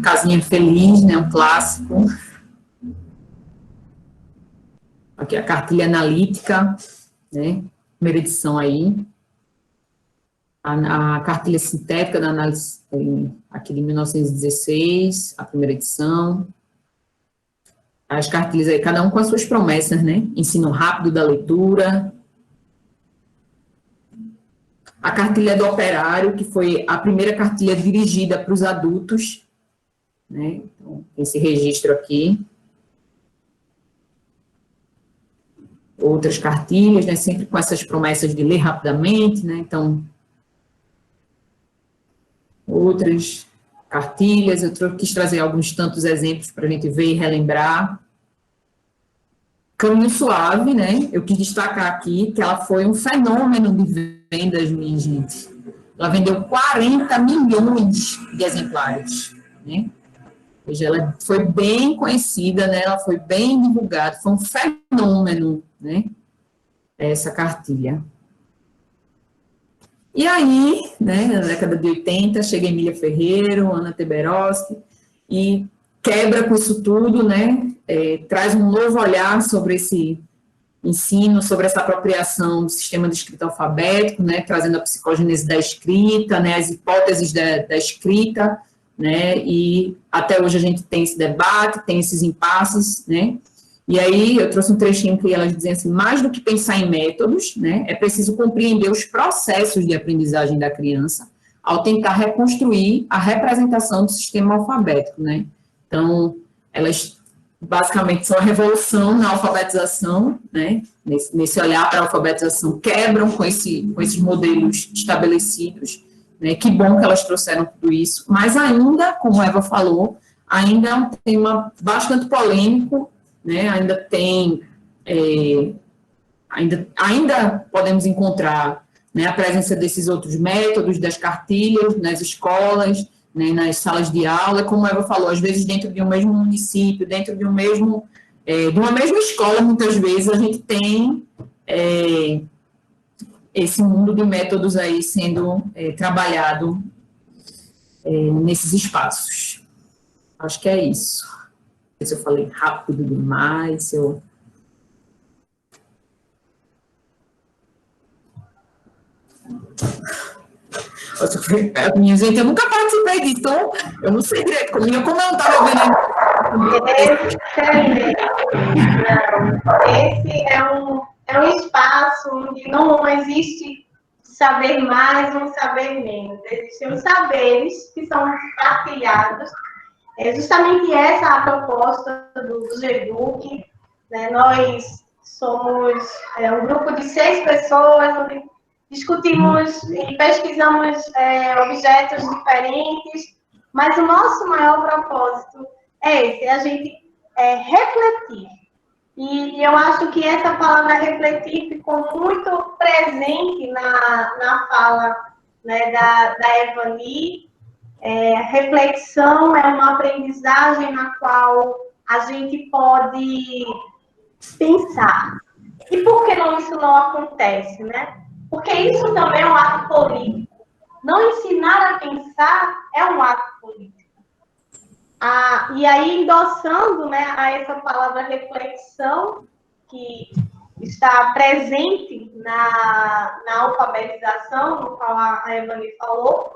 C: Casinha Feliz, né, um clássico. Aqui a cartilha analítica, né, primeira edição aí. A cartilha sintética da análise, aqui de 1916, a primeira edição. As cartilhas aí, cada um com as suas promessas, né? Ensino rápido da leitura. A cartilha do operário, que foi a primeira cartilha dirigida para os adultos, né? Então, esse registro aqui. Outras cartilhas, né? Sempre com essas promessas de ler rapidamente, né? Então, outras cartilhas, eu quis trazer alguns tantos exemplos para a gente ver e relembrar. Caminho Suave, né? Eu quis destacar aqui que ela foi um fenômeno de vendas, minha gente. Ela vendeu 40 milhões de exemplares, né? Ou seja, ela foi bem conhecida, né? Ela foi bem divulgada, foi um fenômeno, né? Essa cartilha. E aí, né, na década de 80, chega Emília Ferreiro, Ana Teberoski, e quebra com isso tudo, né, traz um novo olhar sobre esse ensino, sobre essa apropriação do sistema de escrita alfabético, né, trazendo a psicogênese da escrita, né, as hipóteses da escrita, né, e até hoje a gente tem esse debate, tem esses impasses, né. E aí, eu trouxe um trechinho que elas dizem assim, mais do que pensar em métodos, né, é preciso compreender os processos de aprendizagem da criança ao tentar reconstruir a representação do sistema alfabético, né. Então, elas basicamente são a revolução na alfabetização, né, nesse olhar para a alfabetização, quebram com esses modelos estabelecidos, né, que bom que elas trouxeram tudo isso, mas ainda, como a Eva falou, ainda é um tema bastante polêmico, né, ainda tem, ainda podemos encontrar, né, a presença desses outros métodos, das cartilhas, nas escolas, né, nas salas de aula, como a Eva falou, às vezes dentro de um mesmo município, dentro de de uma mesma escola, muitas vezes a gente tem esse mundo de métodos aí sendo trabalhado nesses espaços. Acho que é isso. Se eu falei rápido demais, Minha gente, eu nunca participei disso, então eu não sei direito como eu não estava vendo.
A: Esse é um espaço onde não existe saber mais, um saber menos. Existem os saberes que são partilhados. É justamente essa a proposta do GEDUC, né? Nós somos um grupo de 6 pessoas, onde discutimos e pesquisamos objetos diferentes, mas o nosso maior propósito é esse, a gente refletir. E eu acho que essa palavra refletir ficou muito presente na fala, né, da Evani. Reflexão é uma aprendizagem na qual a gente pode pensar. E por que isso não acontece, né? Porque isso também é um ato político. Não ensinar a pensar é um ato político. E aí, endossando, né, a essa palavra reflexão, que está presente na alfabetização, no qual a Evani falou,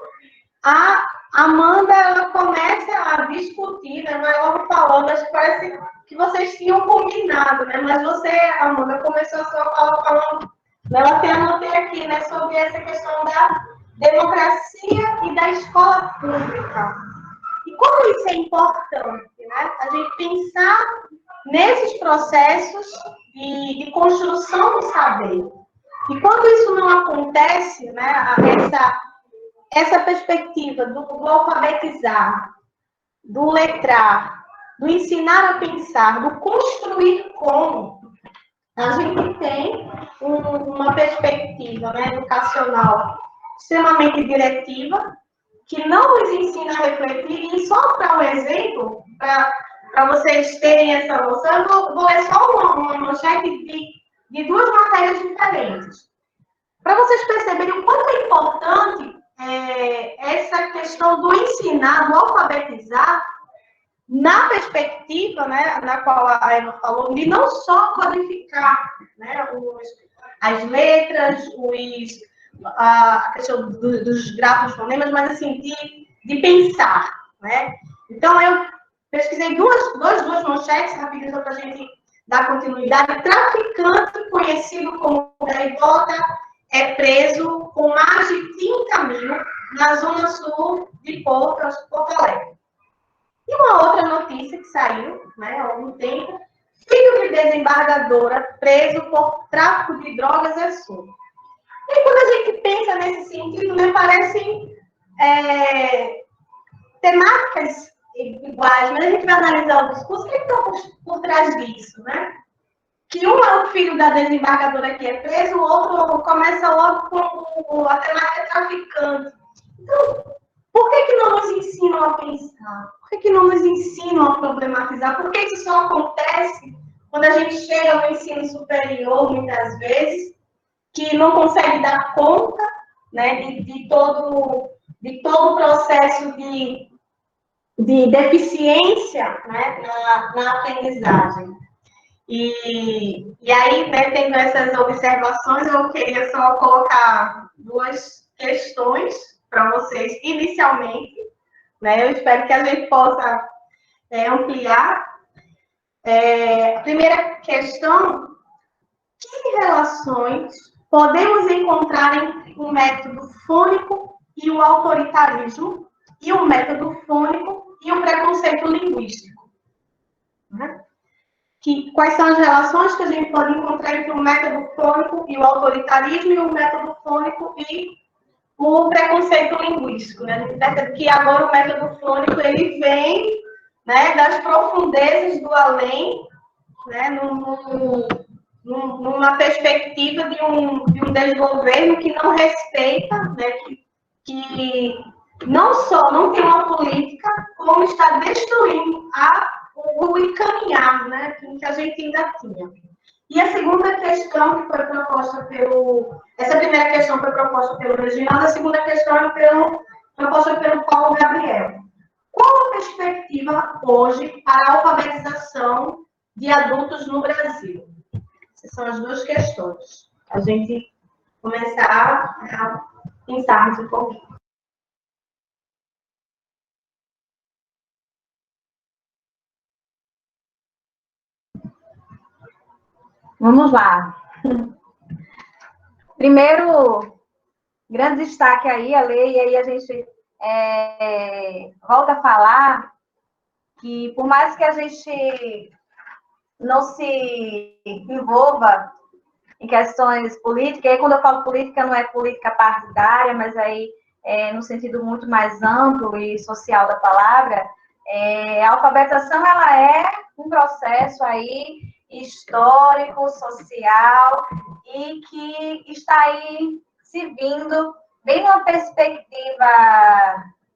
A: a Amanda, ela começa a discutir, né, vai logo falando, acho que parece que vocês tinham combinado, né, mas você, Amanda, começou a sua fala falando, eu até anotei aqui, né, sobre essa questão da democracia e da escola pública. E como isso é importante, né? A gente pensar nesses processos de construção do saber. E quando isso não acontece, né, essa perspectiva do alfabetizar, do letrar, do ensinar a pensar, do construir como, a gente tem uma perspectiva, né, educacional extremamente diretiva, que não nos ensina a refletir. E só para um exemplo, para vocês terem essa noção, eu vou ler só uma manchete de 2 matérias diferentes. Para vocês perceberem o quanto é importante essa questão do ensinar, do alfabetizar, na perspectiva, né, na qual a Eva falou, de não só codificar, né, as letras, a questão dos grafos fonemas, mas assim, de pensar, né? Então, eu pesquisei duas manchetes rapidinho para a gente dar continuidade. Traficante conhecido como gaivota é preso com mais de 30 mil na zona sul de Porto Alegre. E uma outra notícia que saiu, né, há algum tempo, filho de desembargadora preso por tráfico de drogas é solto. E quando a gente pensa nesse sentido, né, parecem temáticas iguais, mas a gente vai analisar o discurso, o que está por trás disso, né? Que um é o filho da desembargadora que é preso, o outro começa logo com a temática traficante. Então, por que não nos ensinam a pensar? Por que não nos ensinam a problematizar? Por que isso só acontece quando a gente chega no ensino superior, muitas vezes, que não consegue dar conta, né, de todo o processo de deficiência, né, na aprendizagem. E aí, né, tendo essas observações, eu queria só colocar 2 questões para vocês, inicialmente, né, eu espero que a gente possa ampliar. A primeira questão: que relações podemos encontrar entre o método fônico e o autoritarismo, e o método fônico e o preconceito linguístico? Né? Quais são as relações que a gente pode encontrar entre o método fônico e o autoritarismo, e o método fônico e o preconceito linguístico? Né? A gente percebe que agora o método fônico ele vem, né, das profundezas do além, né, numa perspectiva de um desgoverno que não respeita, né, que não só não tem uma política, como está destruindo o encaminhar, né, que a gente ainda tinha. E a segunda questão que foi proposta essa primeira questão foi proposta pelo Reginaldo, a segunda questão é proposta pelo Paulo Gabriel. Qual a perspectiva hoje para a alfabetização de adultos no Brasil? Essas são as 2 questões. A gente começar a pensar um pouquinho.
B: Vamos lá. Primeiro, grande destaque aí, Ale, e aí a gente volta a falar que, por mais que a gente não se envolva em questões políticas, e aí quando eu falo política, não é política partidária, mas aí no sentido muito mais amplo e social da palavra, a alfabetização ela é um processo aí histórico, social, e que está aí se vindo bem numa perspectiva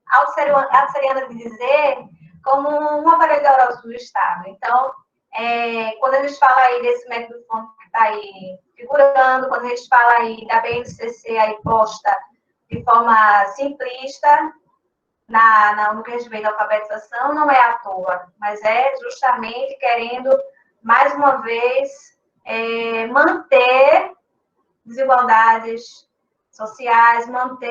B: alceriana de dizer, como uma aparelho do Estado. Então, quando a gente fala aí desse método fônico que está aí figurando, quando a gente fala aí da BNCC aí posta de forma simplista no que respeita à alfabetização, não é à toa, mas é justamente querendo, mais uma vez, manter desigualdades sociais, manter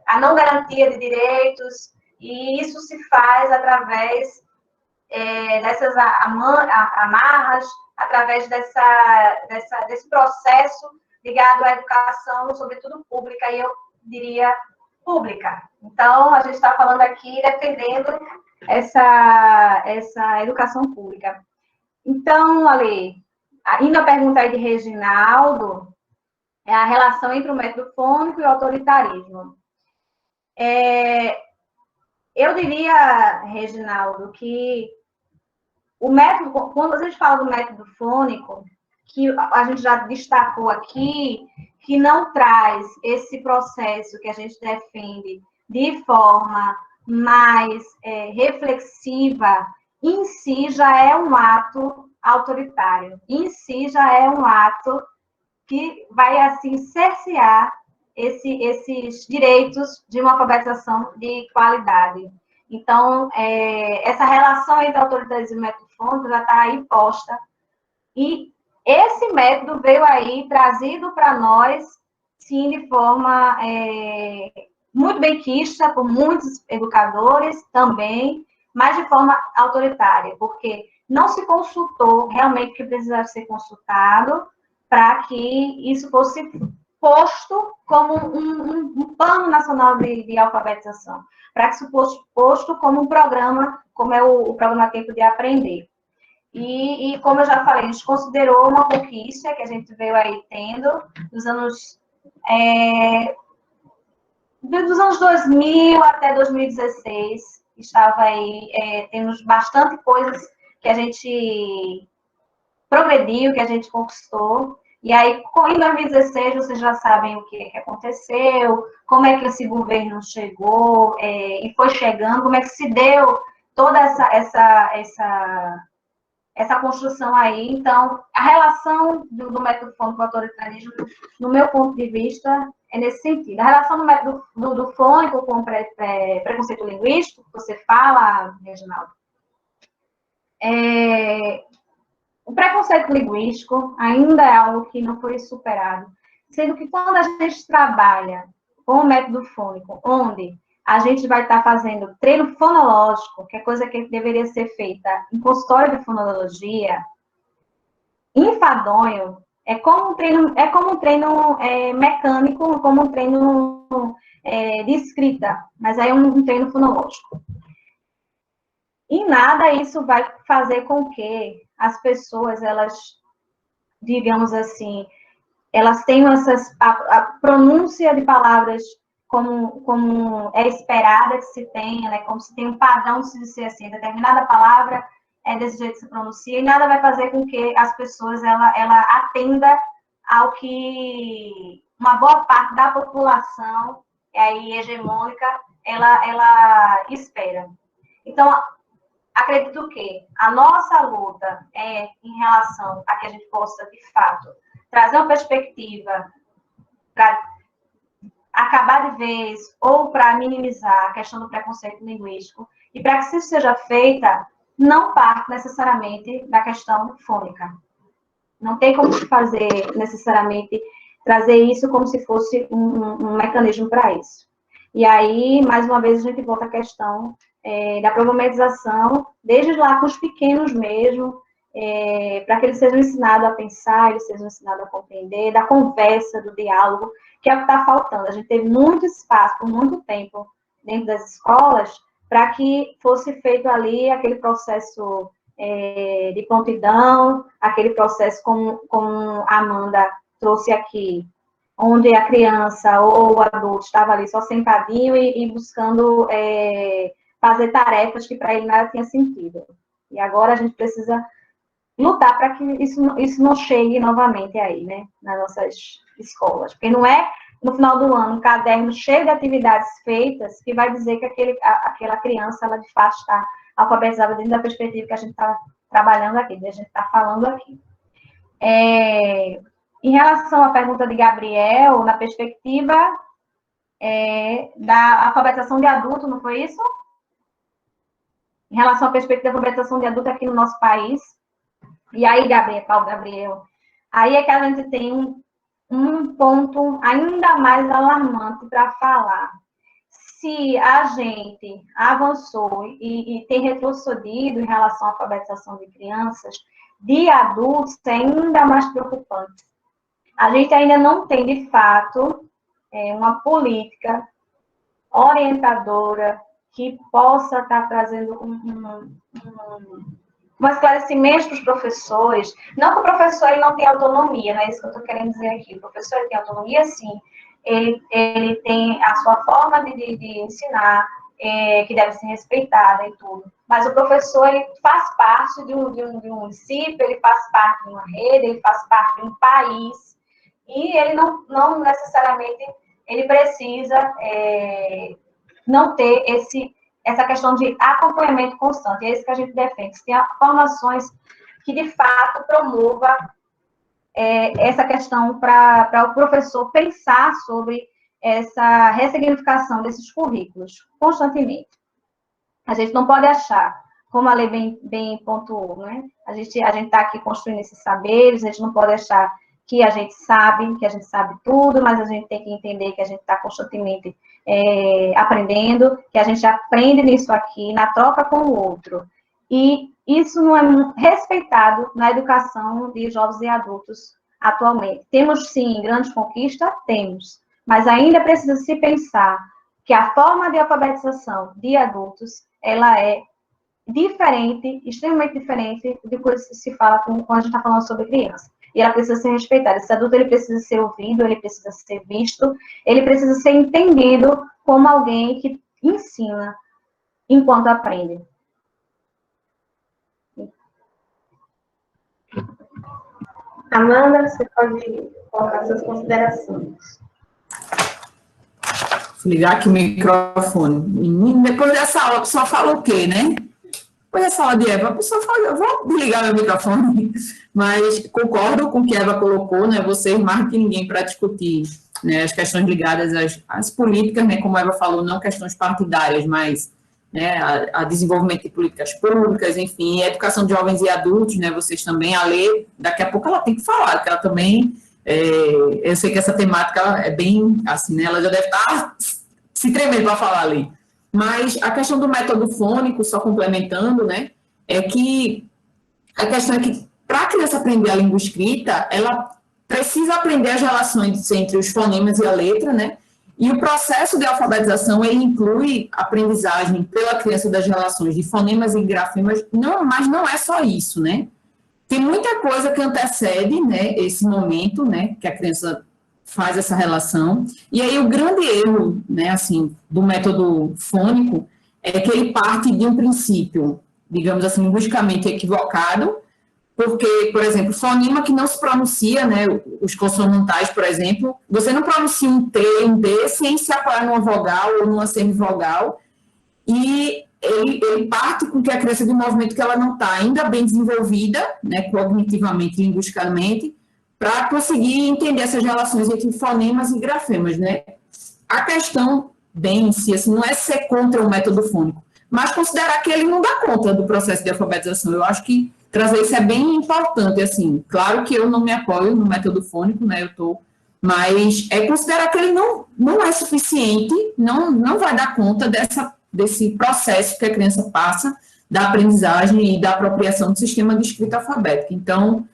B: a não garantia de direitos, e isso se faz através dessas amarras, através desse processo ligado à educação, sobretudo pública, e eu diria pública. Então, a gente está falando aqui defendendo essa educação pública. Então, Ale, indo à pergunta aí de Reginaldo, é a relação entre o método fônico e o autoritarismo. Eu diria, Reginaldo, que o método, quando a gente fala do método fônico, que a gente já destacou aqui, que não traz esse processo que a gente defende de forma mais reflexiva, em si já é um ato autoritário, em si já é um ato que vai, assim, cercear esses direitos de uma alfabetização de qualidade. Então, essa relação entre autoritarismo e método fônico já está aí posta. E esse método veio aí trazido para nós, sim, de forma muito benquista por muitos educadores também, mas de forma autoritária, porque não se consultou realmente o que precisava ser consultado para que isso fosse posto como um plano nacional de alfabetização, para que isso fosse posto como um programa, como é o programa Tempo de Aprender. E como eu já falei, a gente considerou uma conquista que a gente veio aí tendo dos anos 2000 até 2016, estava aí tendo bastante coisas que a gente progrediu, que a gente conquistou. E aí, em 2016, vocês já sabem o que aconteceu, como é que esse governo chegou e foi chegando, como é que se deu toda essa construção aí. Então, a relação do método fônico com o autoritarismo, no meu ponto de vista, é nesse sentido. A relação do método do fônico com o preconceito linguístico, que você fala, Reginaldo, o preconceito linguístico ainda é algo que não foi superado, sendo que quando a gente trabalha com o método fônico, onde a gente vai estar fazendo treino fonológico, que é coisa que deveria ser feita em consultório de fonologia, enfadonho, é como um treino mecânico, como um treino de escrita, mas aí é um treino fonológico. Em nada isso vai fazer com que as pessoas, elas, digamos assim, elas tenham a pronúncia de palavras como é esperada que se tenha, né? Como se tem um padrão de se dizer assim, determinada palavra é desse jeito que se pronuncia, e nada vai fazer com que as pessoas, ela atenda ao que uma boa parte da população aí hegemônica, ela espera. Então, acredito que a nossa luta em relação a que a gente possa, de fato, trazer uma perspectiva para acabar de vez ou para minimizar a questão do preconceito linguístico, e para que isso seja feita, não parte necessariamente da questão fônica. Não tem como fazer necessariamente, trazer isso como se fosse um mecanismo para isso. E aí, mais uma vez, a gente volta à questão da problematização, desde lá com os pequenos mesmo, para que eles sejam ensinados a pensar, eles sejam ensinados a compreender, da conversa, do diálogo, que é o que está faltando. A gente teve muito espaço, por muito tempo, dentro das escolas, para que fosse feito ali aquele processo de prontidão, aquele processo como a Amanda trouxe aqui, onde a criança ou o adulto estava ali só sentadinho e buscando fazer tarefas que para ele nada tinha sentido. E agora a gente precisa lutar para que isso não chegue novamente aí, né, nas nossas escolas. Porque não é, no final do ano, um caderno cheio de atividades feitas que vai dizer que aquela criança, ela de fato está alfabetizada dentro da perspectiva que a gente está trabalhando aqui, que a gente está falando aqui. Em relação à pergunta de Gabriel, na perspectiva da alfabetização de adulto, não foi isso? Em relação à perspectiva da alfabetização de adulto aqui no nosso país. E aí, Gabriel, aí é que a gente tem um ponto ainda mais alarmante para falar. Se a gente avançou e tem retrocedido em relação à alfabetização de crianças, de adultos é ainda mais preocupante. A gente ainda não tem, de fato, uma política orientadora que possa estar trazendo um esclarecimento para os professores. Não que o professor ele não tenha autonomia, não é isso que eu estou querendo dizer aqui. O professor ele tem autonomia, sim. Ele tem a sua forma de ensinar, que deve ser respeitada e tudo. Mas o professor ele faz parte de um município, ele faz parte de uma rede, ele faz parte de um país. E ele não necessariamente ele precisa não ter essa questão de acompanhamento constante. É isso que a gente defende. Tem formações que, de fato, promova essa questão para o professor pensar sobre essa ressignificação desses currículos constantemente. A gente não pode achar, como a lei bem pontuou, né? A gente está aqui construindo esses saberes, a gente não pode achar que a gente sabe tudo, mas a gente tem que entender que a gente está constantemente aprendendo, que a gente aprende nisso aqui, na troca com o outro. E isso não é respeitado na educação de jovens e adultos atualmente. Temos, sim, grandes conquistas? Temos. Mas ainda precisa se pensar que a forma de alfabetização de adultos, ela é diferente, extremamente diferente de quando se fala quando a gente está falando sobre criança. E ela precisa ser respeitada. Esse adulto, ele precisa ser ouvido, ele precisa ser visto, ele precisa ser entendido como alguém que ensina enquanto aprende.
A: Amanda, você pode colocar suas considerações.
C: Vou ligar aqui o microfone. Depois dessa aula, a pessoa fala o quê, né? Depois dessa aula de Eva, a pessoa fala, eu vou desligar meu microfone. Mas concordo com o que a Eva colocou, né? Vocês mais que ninguém para discutir, né, as questões ligadas às políticas, né? Como a Eva falou, não questões partidárias, mas né, a desenvolvimento de políticas públicas, enfim, a educação de jovens e adultos, né? Vocês também, a lei, daqui a pouco ela tem que falar, que ela também, eu sei que essa temática é bem, assim, né? Ela já deve estar se tremendo para falar ali. Mas a questão do método fônico, só complementando, né, é que a questão é que, para a criança aprender a língua escrita, ela precisa aprender as relações entre os fonemas e a letra, né, e o processo de alfabetização, ele inclui a aprendizagem pela criança das relações de fonemas e grafemas, mas não é só isso, né, tem muita coisa que antecede, né, esse momento, né, que a criança faz essa relação, e aí o grande erro, né, assim, do método fônico é que ele parte de um princípio, digamos assim, linguisticamente equivocado, porque, por exemplo, fonema que não se pronuncia, né, os consonantais, por exemplo, você não pronuncia um T, um D, sem se apoiar numa vogal ou numa semivogal, e ele parte com que a criança de um movimento que ela não está ainda bem desenvolvida, né, cognitivamente, linguisticamente, para conseguir entender essas relações entre fonemas e grafemas, né? A questão, bem em si, assim, não é ser contra o método fônico, mas considerar que ele não dá conta do processo de alfabetização. Eu acho que trazer isso é bem importante, assim. Claro que eu não me apoio no método fônico, né? Mas considerar que ele não é suficiente, não vai dar conta desse processo que a criança passa da aprendizagem e da apropriação do sistema de escrita alfabética. Então,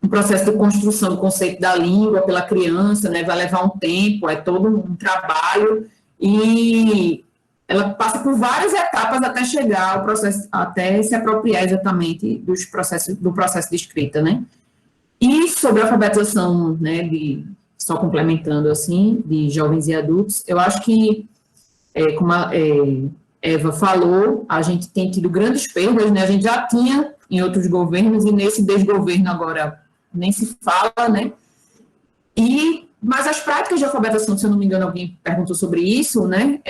C: um processo de construção do conceito da língua pela criança, né? Vai levar um tempo, é todo um trabalho, e ela passa por várias etapas até chegar ao processo, até se apropriar exatamente do processo de escrita, né? E sobre a alfabetização, né, só complementando assim, de jovens e adultos, eu acho que, como a Eva falou, a gente tem tido grandes perdas, né? A gente já tinha em outros governos, e nesse desgoverno agora nem se fala, né? Mas as práticas de alfabetização, se eu não me engano, alguém perguntou sobre isso, né?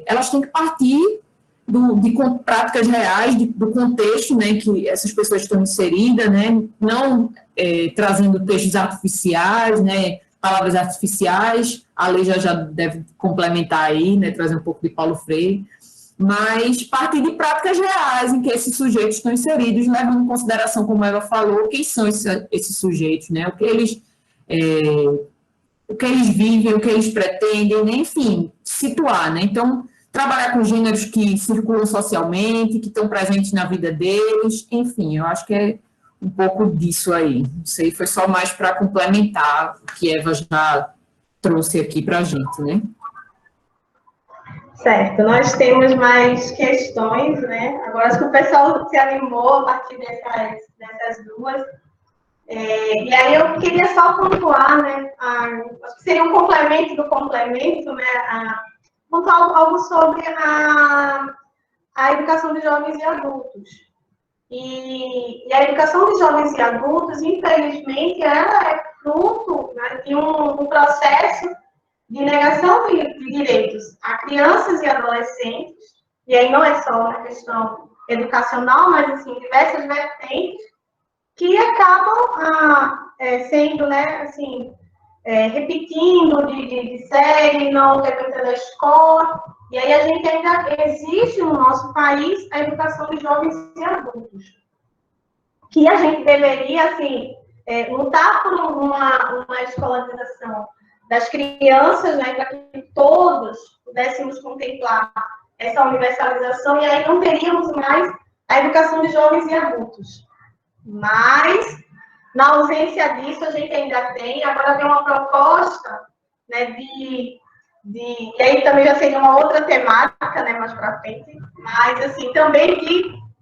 C: Elas têm que partir de práticas reais, do contexto, né, que essas pessoas estão inseridas, né? Não trazendo textos artificiais, né? Palavras artificiais. A lei já deve complementar aí, né? Trazer um pouco de Paulo Freire. Mas partir de práticas reais em que esses sujeitos estão inseridos, levando em consideração, como ela falou, quem são esses sujeitos, né? O que eles vivem, o que eles pretendem, né? Enfim, situar, né? Então, trabalhar com gêneros que circulam socialmente, que estão presentes na vida deles, enfim, eu acho que é um pouco disso aí. Não sei, foi só mais para complementar o que Eva já trouxe aqui para a gente, né?
A: Certo, nós temos mais questões, né? Agora, acho que o pessoal se animou a partir dessas duas. E aí eu queria só pontuar, né? Acho que seria um complemento do complemento, né? Pontuar algo sobre a educação de jovens e adultos. E a educação de jovens e adultos, infelizmente, ela é fruto, né, de um processo de negação de direitos a crianças e adolescentes, e aí não é só uma questão educacional, mas, assim, diversas vertentes, que acabam sendo, né, assim, repetindo de série, não frequentando a escola, e aí a gente ainda existe no nosso país a educação de jovens e adultos, que a gente deveria, assim, lutar por uma escolarização das crianças, né, para que todos pudéssemos contemplar essa universalização, e aí não teríamos mais a educação de jovens e adultos. Mas, na ausência disso, a gente ainda tem, agora tem uma proposta, né, e aí também já seria uma outra temática, né, mais para frente, mas, assim, também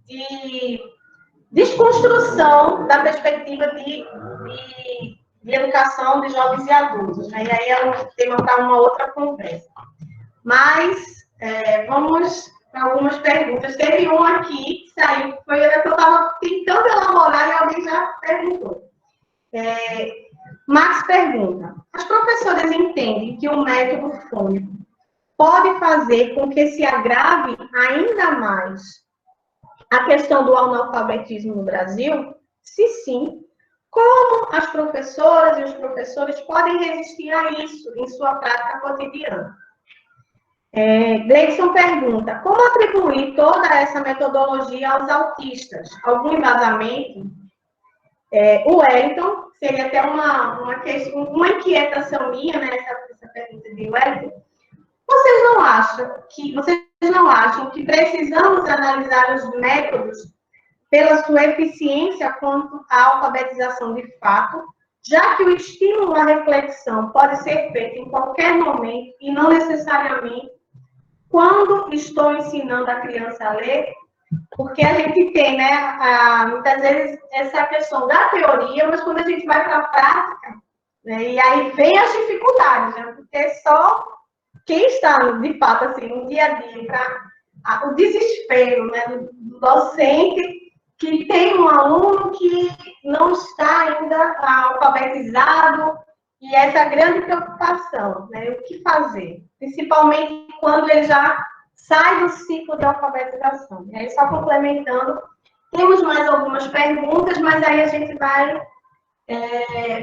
A: de desconstrução da perspectiva de educação de jovens e adultos, né? E aí é um tema para uma outra conversa. Mas vamos para algumas perguntas. Teve um aqui que saiu, foi a que eu estava tentando elaborar e alguém já perguntou. Max pergunta: as professoras entendem que o método fônico pode fazer com que se agrave ainda mais a questão do analfabetismo no Brasil? Se sim, como as professoras e os professores podem resistir a isso em sua prática cotidiana? Gleison pergunta: como atribuir toda essa metodologia aos autistas? Algum embasamento? O Wellington, seria até uma inquietação minha, né, essa pergunta de Wellington. Vocês não acham que precisamos analisar os métodos pela sua eficiência quanto à alfabetização de fato, já que o estímulo à reflexão pode ser feito em qualquer momento e não necessariamente quando estou ensinando a criança a ler? Porque a gente tem, né, muitas vezes essa questão da teoria, mas quando a gente vai para a prática, né, e aí vem as dificuldades, né, porque só quem está, de fato, assim, no dia a dia, o desespero, né, do docente, que tem um aluno que não está ainda alfabetizado, e essa grande preocupação, né, o que fazer? Principalmente quando ele já sai do ciclo de alfabetização. E aí, só complementando, temos mais algumas perguntas, mas aí a gente vai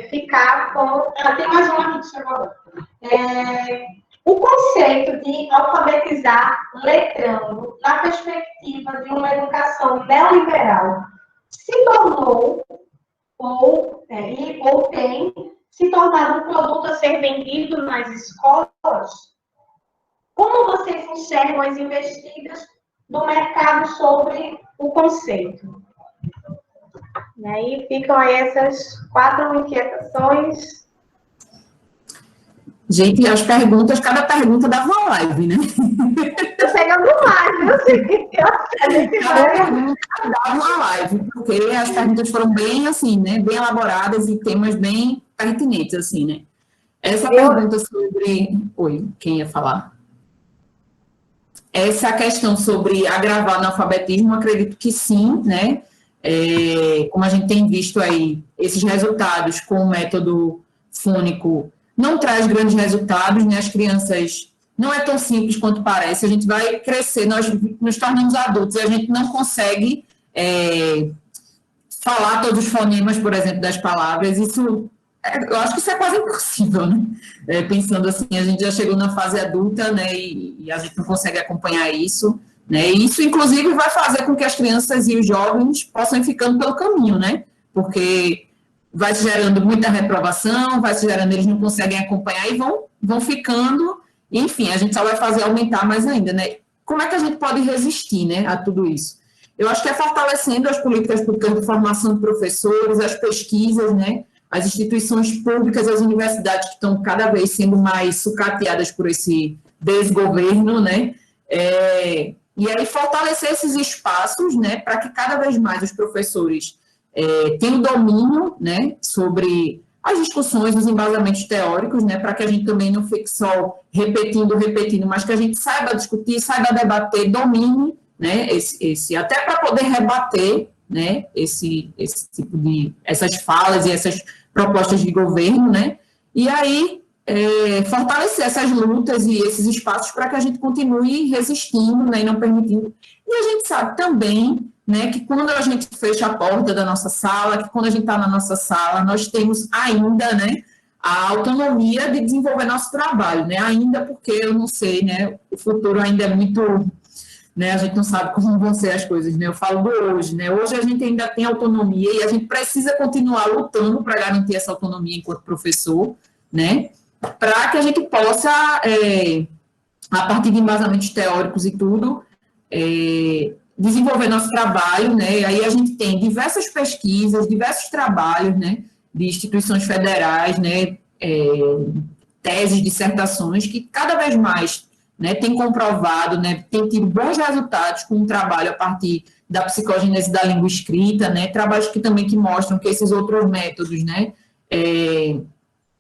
A: ficar com... tem mais uma aqui que chegou agora. O conceito de alfabetizar letrando, na perspectiva de uma educação neoliberal, se tornou, ou tem se tornado um produto a ser vendido nas escolas? Como vocês enxergam as investidas do mercado sobre o conceito? E aí ficam aí essas 4 inquietações.
C: Gente, as perguntas, cada pergunta dava uma live, né?
A: Tô chegando mais, viu, Cíntia? A gente
C: Cada
A: vai.
C: pergunta dava uma live, porque as perguntas foram bem, assim, né? Bem elaboradas e temas bem pertinentes, assim, né? Essa pergunta sobre... Oi, quem ia falar? Essa questão sobre agravar o analfabetismo, acredito que sim, né? Como a gente tem visto aí, esses resultados com o método fônico não traz grandes resultados, né? As crianças, não é tão simples quanto parece, a gente vai crescer, nós nos tornamos adultos e a gente não consegue falar todos os fonemas, por exemplo, das palavras, isso, eu acho que isso é quase impossível, né? Pensando assim, a gente já chegou na fase adulta, né, e a gente não consegue acompanhar isso, né, e isso, inclusive, vai fazer com que as crianças e os jovens possam ir ficando pelo caminho, né, porque vai se gerando muita reprovação, vai se gerando, eles não conseguem acompanhar e vão ficando, enfim, a gente só vai fazer aumentar mais ainda, né. Como é que a gente pode resistir, né, a tudo isso? Eu acho que é fortalecendo as políticas públicas de formação de professores, as pesquisas, né, as instituições públicas, as universidades que estão cada vez sendo mais sucateadas por esse desgoverno, né, e aí fortalecer esses espaços, né, para que cada vez mais os professores tenham domínio, né, sobre as discussões, os embasamentos teóricos, né, para que a gente também não fique só repetindo, mas que a gente saiba discutir, saiba debater, domine, né, até para poder rebater, né, esse tipo de, essas falas e essas propostas de governo, né, e aí fortalecer essas lutas e esses espaços para que a gente continue resistindo, né, e não permitindo. E a gente sabe também, né, que quando a gente fecha a porta da nossa sala, que quando a gente está na nossa sala, nós temos ainda, né, a autonomia de desenvolver nosso trabalho, né, ainda porque eu não sei, né, o futuro ainda é muito, né, a gente não sabe como vão ser as coisas, né, eu falo do hoje, né, hoje a gente ainda tem autonomia e a gente precisa continuar lutando para garantir essa autonomia enquanto professor, né, para que a gente possa, a partir de embasamentos teóricos e tudo, desenvolver nosso trabalho, né, e aí a gente tem diversas pesquisas, diversos trabalhos, né, de instituições federais, né, teses, dissertações, que cada vez mais, né, tem comprovado, né, tem tido bons resultados com o trabalho a partir da psicogênese da língua escrita, né, trabalhos que também que mostram que esses outros métodos, né,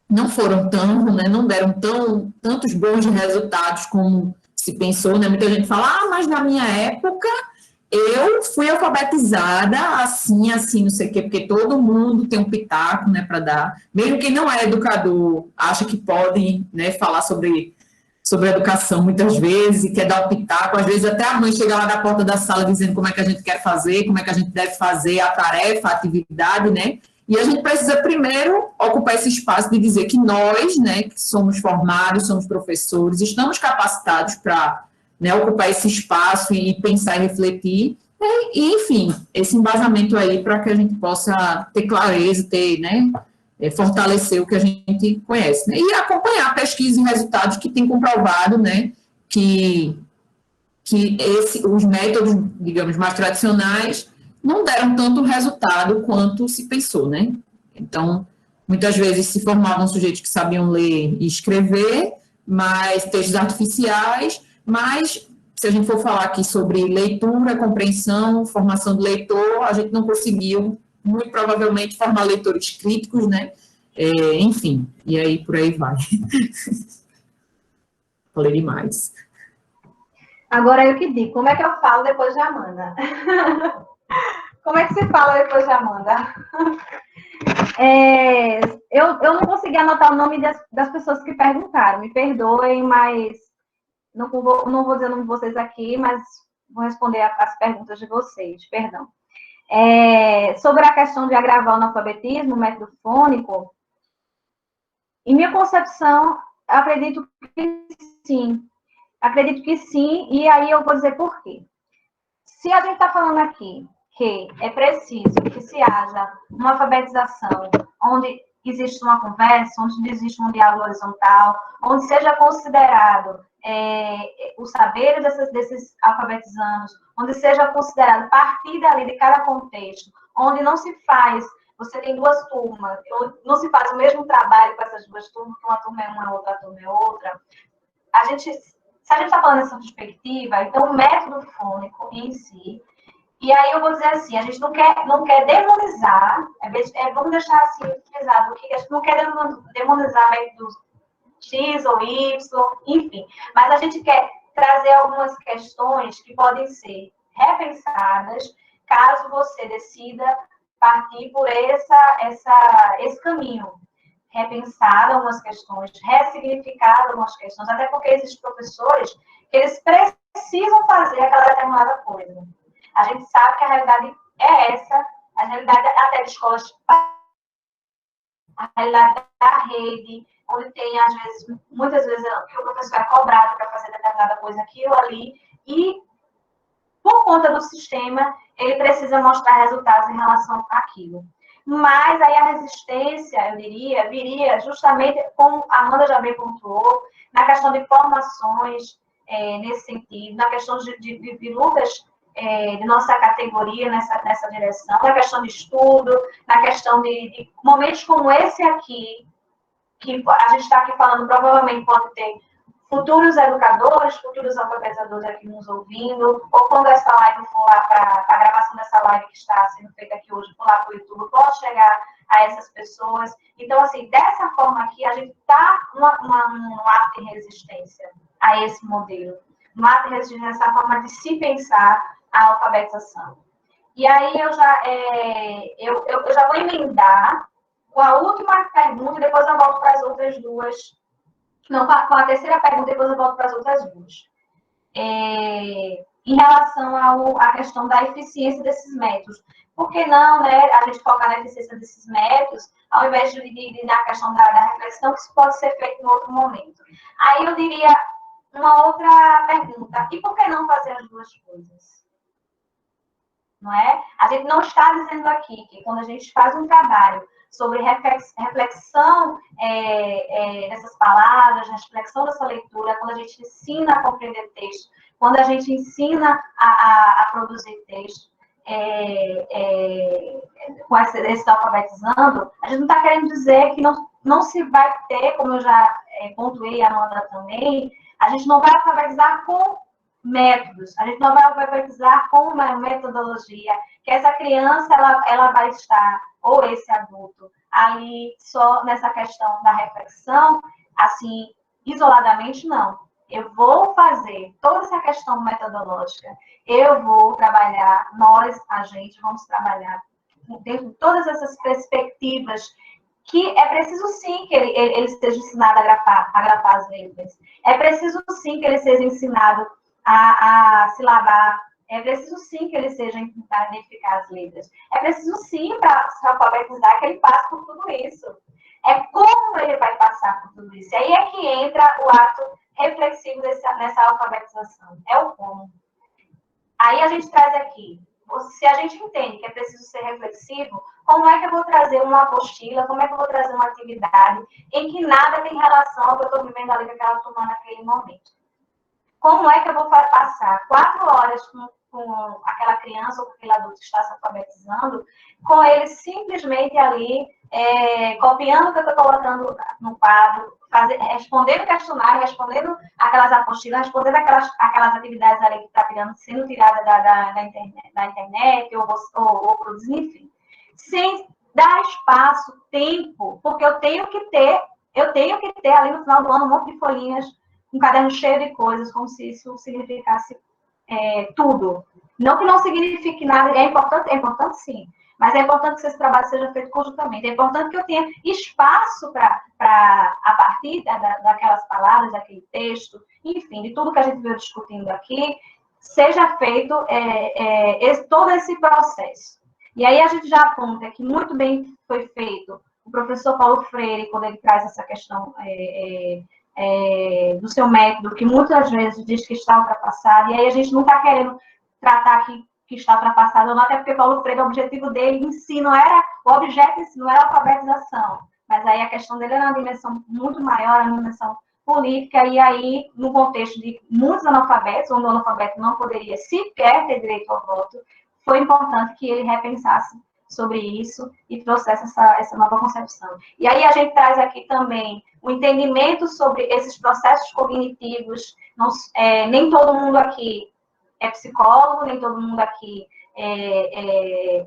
C: não foram né, não deram tantos bons resultados como se pensou, né, muita gente fala, mas na minha época eu fui alfabetizada assim, não sei o quê, porque todo mundo tem um pitaco, né, para dar, mesmo quem não é educador, acha que pode, né, falar sobre educação muitas vezes, e quer dar um pitaco, às vezes até a mãe chega lá na porta da sala dizendo como é que a gente quer fazer, como é que a gente deve fazer a tarefa, a atividade, né, e a gente precisa primeiro ocupar esse espaço de dizer que nós, né, que somos formados, somos professores, estamos capacitados para, né, ocupar esse espaço e pensar e refletir, e, enfim, esse embasamento aí para que a gente possa ter clareza, ter, né, fortalecer o que a gente conhece, né, e acompanhar pesquisas e resultados que têm comprovado, né, que os métodos, digamos, mais tradicionais não deram tanto resultado quanto se pensou, né? Então, muitas vezes se formavam sujeitos que sabiam ler e escrever, mas textos artificiais, mas se a gente for falar aqui sobre leitura, compreensão, formação do leitor, a gente não conseguiu, muito provavelmente, formar leitores críticos, né? Enfim, e aí por aí vai. Falei demais.
B: Agora eu que digo, como é que eu falo depois de Amanda? Como é que se fala depois de Amanda? Eu não consegui anotar o nome das pessoas que perguntaram, me perdoem, mas não vou dizer o nome de vocês aqui, mas vou responder as perguntas de vocês, perdão. Sobre a questão de agravar o analfabetismo, o método fônico, em minha concepção, acredito que sim. Acredito que sim, e aí eu vou dizer por quê. Se a gente está falando aqui que é preciso que se haja uma alfabetização onde existe uma conversa, onde existe um diálogo horizontal, onde seja considerado o saber desses alfabetizandos, onde seja considerado partir dali de cada contexto, onde não se faz, você tem duas turmas, não se faz o mesmo trabalho com essas duas turmas, que uma turma é uma, outra turma é outra. Se a gente está falando nessa perspectiva, então o método fônico em si, e aí eu vou dizer assim, a gente não quer demonizar, vamos deixar assim utilizado, porque a gente não quer demonizar métodos X ou Y, enfim, mas a gente quer trazer algumas questões que podem ser repensadas caso você decida partir por esse caminho. Repensar algumas questões, ressignificar algumas questões, até porque existem professores que eles precisam fazer aquela determinada coisa. A gente sabe que a realidade é essa, a realidade até de escolas, a realidade da rede, onde tem, às vezes, muitas vezes, que o professor é cobrado para fazer determinada coisa, aquilo ali, e, por conta do sistema, ele precisa mostrar resultados em relação àquilo. Mas aí a resistência, eu diria, viria justamente, como a Amanda já bem pontuou, na questão de formações, nesse sentido, na questão de lutas de nossa categoria nessa direção, na questão de estudo, na questão de momentos como esse aqui, que a gente está aqui falando, provavelmente pode ter futuros educadores, futuros alfabetizadores aqui nos ouvindo, ou quando essa live for lá para a gravação dessa live que está sendo feita aqui hoje, for lá para o YouTube, pode chegar a essas pessoas. Então, assim, dessa forma aqui, a gente está num ato de resistência a esse modelo. Um ato de resistência, essa forma de se pensar a alfabetização. E aí eu já vou emendar com a última pergunta, e depois eu volto para as outras duas. Não, com a terceira pergunta, depois eu volto para as outras duas. Em relação à questão da eficiência desses métodos. Por que não, né, a gente focar na eficiência desses métodos, ao invés de na questão da reflexão, que isso pode ser feito em outro momento? Aí eu diria uma outra pergunta. E por que não fazer as duas coisas? Não é? A gente não está dizendo aqui que quando a gente faz um trabalho sobre reflexão dessas palavras, reflexão dessa leitura, quando a gente ensina a compreender texto, quando a gente ensina a produzir texto, com esse alfabetizando, a gente não está querendo dizer que não se vai ter, como eu já pontuei a Amanda também, a gente não vai alfabetizar com métodos, a gente não vai alfabetizar com uma metodologia, que essa criança ela vai estar, ou esse adulto, ali só nessa questão da reflexão, assim, isoladamente, não. Eu vou fazer toda essa questão metodológica, eu vou trabalhar, nós, a gente, vamos trabalhar dentro de todas essas perspectivas que é preciso sim que ele seja ensinado a grafar as letras. É preciso sim que ele seja ensinado a silabar. É preciso sim que ele seja a identificar as letras. É preciso sim, para se alfabetizar, que ele passe por tudo isso. É como ele vai passar por tudo isso. E aí é que entra o ato reflexivo nessa alfabetização. É o como. Aí a gente traz aqui, se a gente entende que é preciso ser reflexivo, como é que eu vou trazer uma apostila, como é que eu vou trazer uma atividade em que nada tem relação ao que eu estou vivendo ali com aquela turma naquele momento? Como é que eu vou passar 4 horas com aquela criança ou com aquele adulto que está se alfabetizando, com ele simplesmente ali, copiando o que eu estou colocando no quadro, respondendo questionário, respondendo aquelas apostilas, respondendo aquelas atividades ali que está sendo tirada da internet ou produzindo, enfim. Sem dar espaço, tempo, porque eu tenho que ter ali no final do ano um monte de folhinhas, um caderno cheio de coisas, como se isso significasse tudo. Não que não signifique nada, é importante sim, mas é importante que esse trabalho seja feito conjuntamente. É importante que eu tenha espaço para, a partir daquelas palavras, daquele texto, enfim, de tudo que a gente veio discutindo aqui, seja feito todo esse processo. E aí a gente já aponta que muito bem foi feito o professor Paulo Freire, quando ele traz essa questão do seu método, que muitas vezes diz que está ultrapassado, e aí a gente não está querendo tratar que está ultrapassado, não, até porque Paulo Freire, o objetivo dele em si não era, o objeto em si não era a alfabetização, mas aí a questão dele era uma dimensão muito maior, uma dimensão política, e aí, no contexto de muitos analfabetos, onde o analfabeto não poderia sequer ter direito ao voto, foi importante que ele repensasse sobre isso e trouxesse essa nova concepção. E aí a gente traz aqui também o entendimento sobre esses processos cognitivos. Não, nem todo mundo aqui é psicólogo, nem todo mundo aqui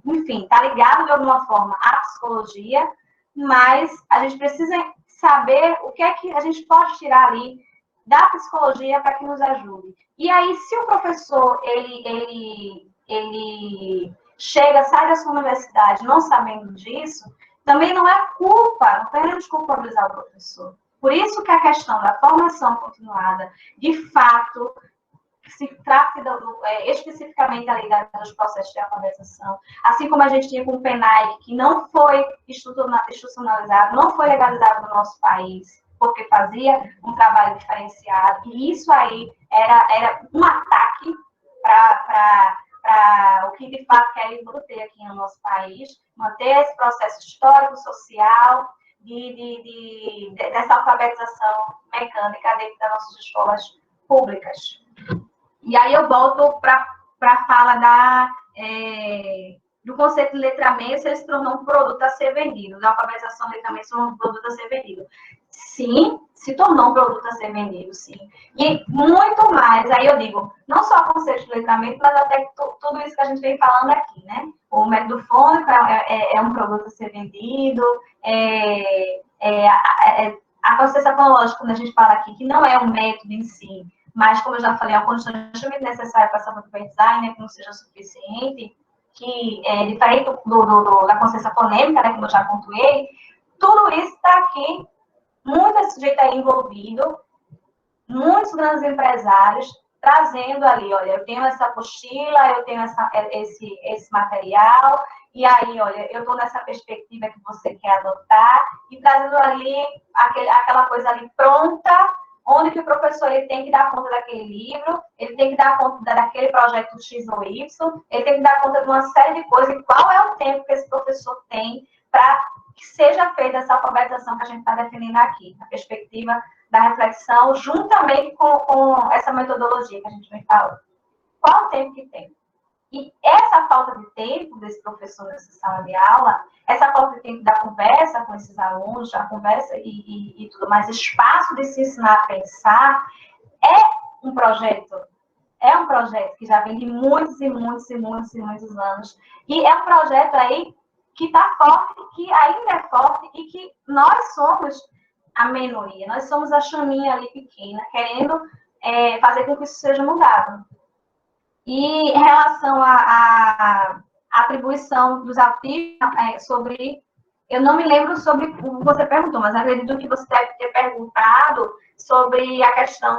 B: enfim, está ligado de alguma forma à psicologia, mas a gente precisa saber o que é que a gente pode tirar ali da psicologia para que nos ajude. E aí, se o professor, ele chega, sai da sua universidade não sabendo disso, também não é culpa, não podemos culpabilizar o professor. Por isso que a questão da formação continuada, de fato, se trata especificamente ali dos processos de alfabetização, assim como a gente tinha com o PENAI, que não foi institucionalizado, não foi legalizado no nosso país, porque fazia um trabalho diferenciado, e isso aí era um ataque para o que de fato quer manter aqui no nosso país, manter esse processo histórico, social, dessa alfabetização mecânica dentro das nossas escolas públicas. E aí eu volto para a fala do conceito de letramento, se ele se tornou um produto a ser vendido, da alfabetização de letramento se tornou um produto a ser vendido. Sim, se tornou um produto a ser vendido, sim. E muito mais, aí eu digo, não só o conceito de letramento, mas até tudo isso que a gente vem falando aqui, né? O método fônico é um produto a ser vendido, a consciência fonológica, quando a gente fala aqui, que não é um método em si, mas, como eu já falei, é uma condição extremamente necessária para essa aprendizagem, né, que não seja suficiente, que é diferente da consciência fonêmica, né, como eu já pontuei, tudo isso está aqui, muito sujeito aí envolvido, muitos grandes empresários trazendo ali, olha, eu tenho essa apostila, eu tenho esse material, e aí, olha, eu estou nessa perspectiva que você quer adotar, e trazendo ali aquela coisa ali pronta, onde que o professor ele tem que dar conta daquele livro, ele tem que dar conta daquele projeto X ou Y, ele tem que dar conta de uma série de coisas, e qual é o tempo que esse professor tem para que seja feita essa alfabetização que a gente está definindo aqui, na perspectiva da reflexão, juntamente com essa metodologia que a gente vem falando. Qual o tempo que tem? E essa falta de tempo desse professor nessa sala de aula, essa falta de tempo da conversa com esses alunos, da conversa e tudo mais, espaço de se ensinar a pensar, é um projeto que já vem de muitos e muitos e muitos e muitos anos. E é um projeto aí que está forte, que ainda é forte e que nós somos a minoria, nós somos a chaminha ali pequena, querendo fazer com que isso seja mudado. E em relação à atribuição dos autistas, eu não me lembro sobre o que você perguntou, mas acredito que você deve ter perguntado sobre a questão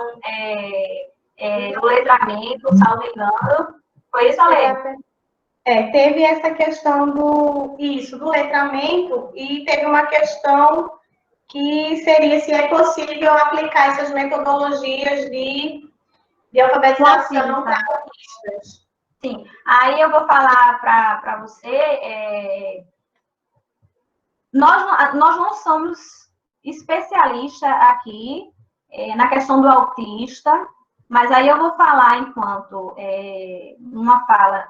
B: do letramento, salvo engano. Foi isso, Ale?
A: Teve essa questão do letramento, e teve uma questão que seria se é possível aplicar essas metodologias de alfabetização para autistas.
B: Sim, aí eu vou falar para você, nós não somos especialistas aqui na questão do autista, mas aí eu vou falar enquanto uma fala,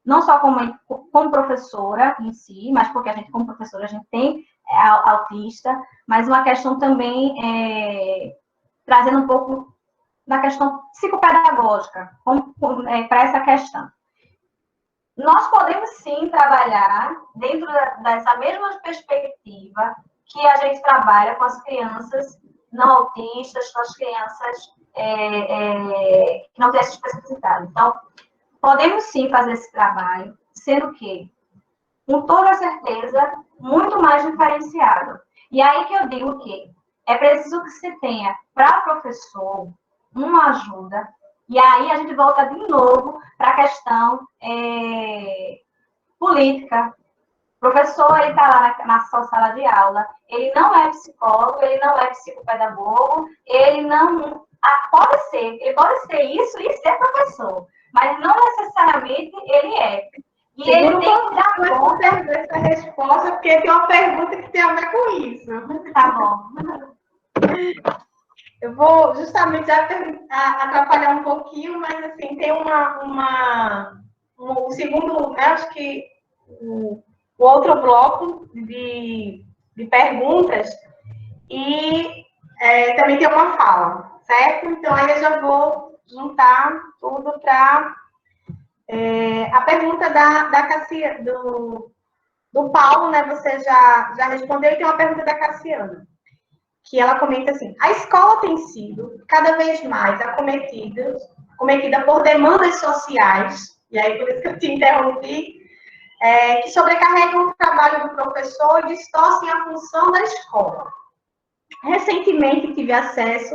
B: não só como professora em si, mas porque a gente, como professora, a gente tem autista, mas uma questão também trazendo um pouco na questão psicopedagógica, para essa questão. Nós podemos, sim, trabalhar dentro dessa mesma perspectiva que a gente trabalha com as crianças não autistas, com as crianças que não têm essa especificidade. Então, podemos, sim, fazer esse trabalho, sendo que, com toda certeza, muito mais diferenciado. E aí que eu digo que é preciso que se tenha, para o professor, uma ajuda, e aí a gente volta de novo para a questão política. O professor, ele está lá na sua sala de aula, ele não é psicólogo, ele não é psicopedagogo, ele não... ele pode ser isso e ser professor, mas não necessariamente ele é. E ele tem que dar conta
A: essa resposta, porque tem uma pergunta que tem a ver com isso.
B: Tá bom.
A: Eu vou justamente já atrapalhar um pouquinho, mas assim, tem um segundo, né, acho que o o outro bloco de perguntas e também tem uma fala, certo? Então, aí eu já vou juntar tudo para a pergunta da Cassiana, do Paulo, né? Você já respondeu, e tem uma pergunta da Cassiana, que ela comenta assim: a escola tem sido cada vez mais acometida por demandas sociais, e aí por isso que eu te interrompi, que sobrecarregam o trabalho do professor e distorcem a função da escola. Recentemente tive acesso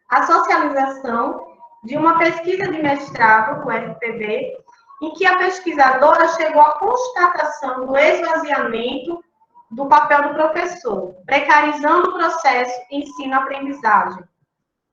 A: à socialização de uma pesquisa de mestrado do FPB, em que a pesquisadora chegou à constatação do esvaziamento do papel do professor, precarizando o processo ensino-aprendizagem.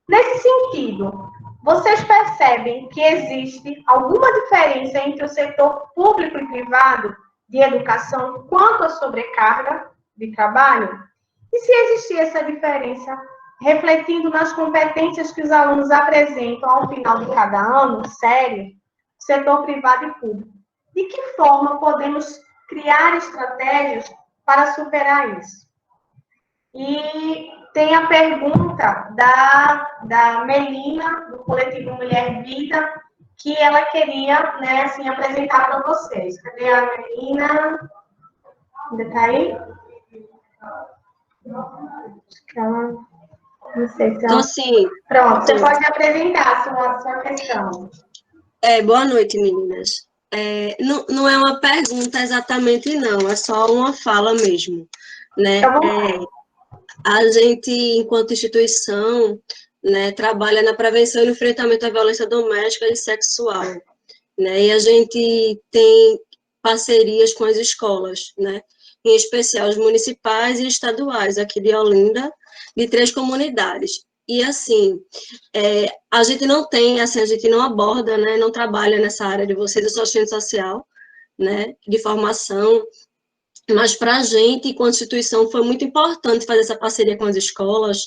A: Nesse sentido, vocês percebem que existe alguma diferença entre o setor público e privado de educação quanto à sobrecarga de trabalho? E se existir essa diferença, refletindo nas competências que os alunos apresentam ao final de cada ano, série, setor privado e público, de que forma podemos criar estratégias para superar isso? E tem a pergunta da Melina, do coletivo Mulher Vida, que ela queria, né, assim, apresentar para vocês. Cadê a Melina? Ainda está aí? Não sei se ela...
D: Então, sim.
A: Pronto, você pode apresentar a sua questão.
D: Boa noite, meninas. Não é uma pergunta exatamente, não. É só uma fala mesmo, né? A gente, enquanto instituição, né, trabalha na prevenção e no enfrentamento à violência doméstica e sexual, né? E a gente tem parcerias com as escolas, né? Em especial os municipais e estaduais, aqui de Olinda, de 3 comunidades. E, assim, a gente não tem, assim, a gente não aborda, né, não trabalha nessa área de vocês, eu sou assistente social, né, de formação, mas para a gente, enquanto instituição, foi muito importante fazer essa parceria com as escolas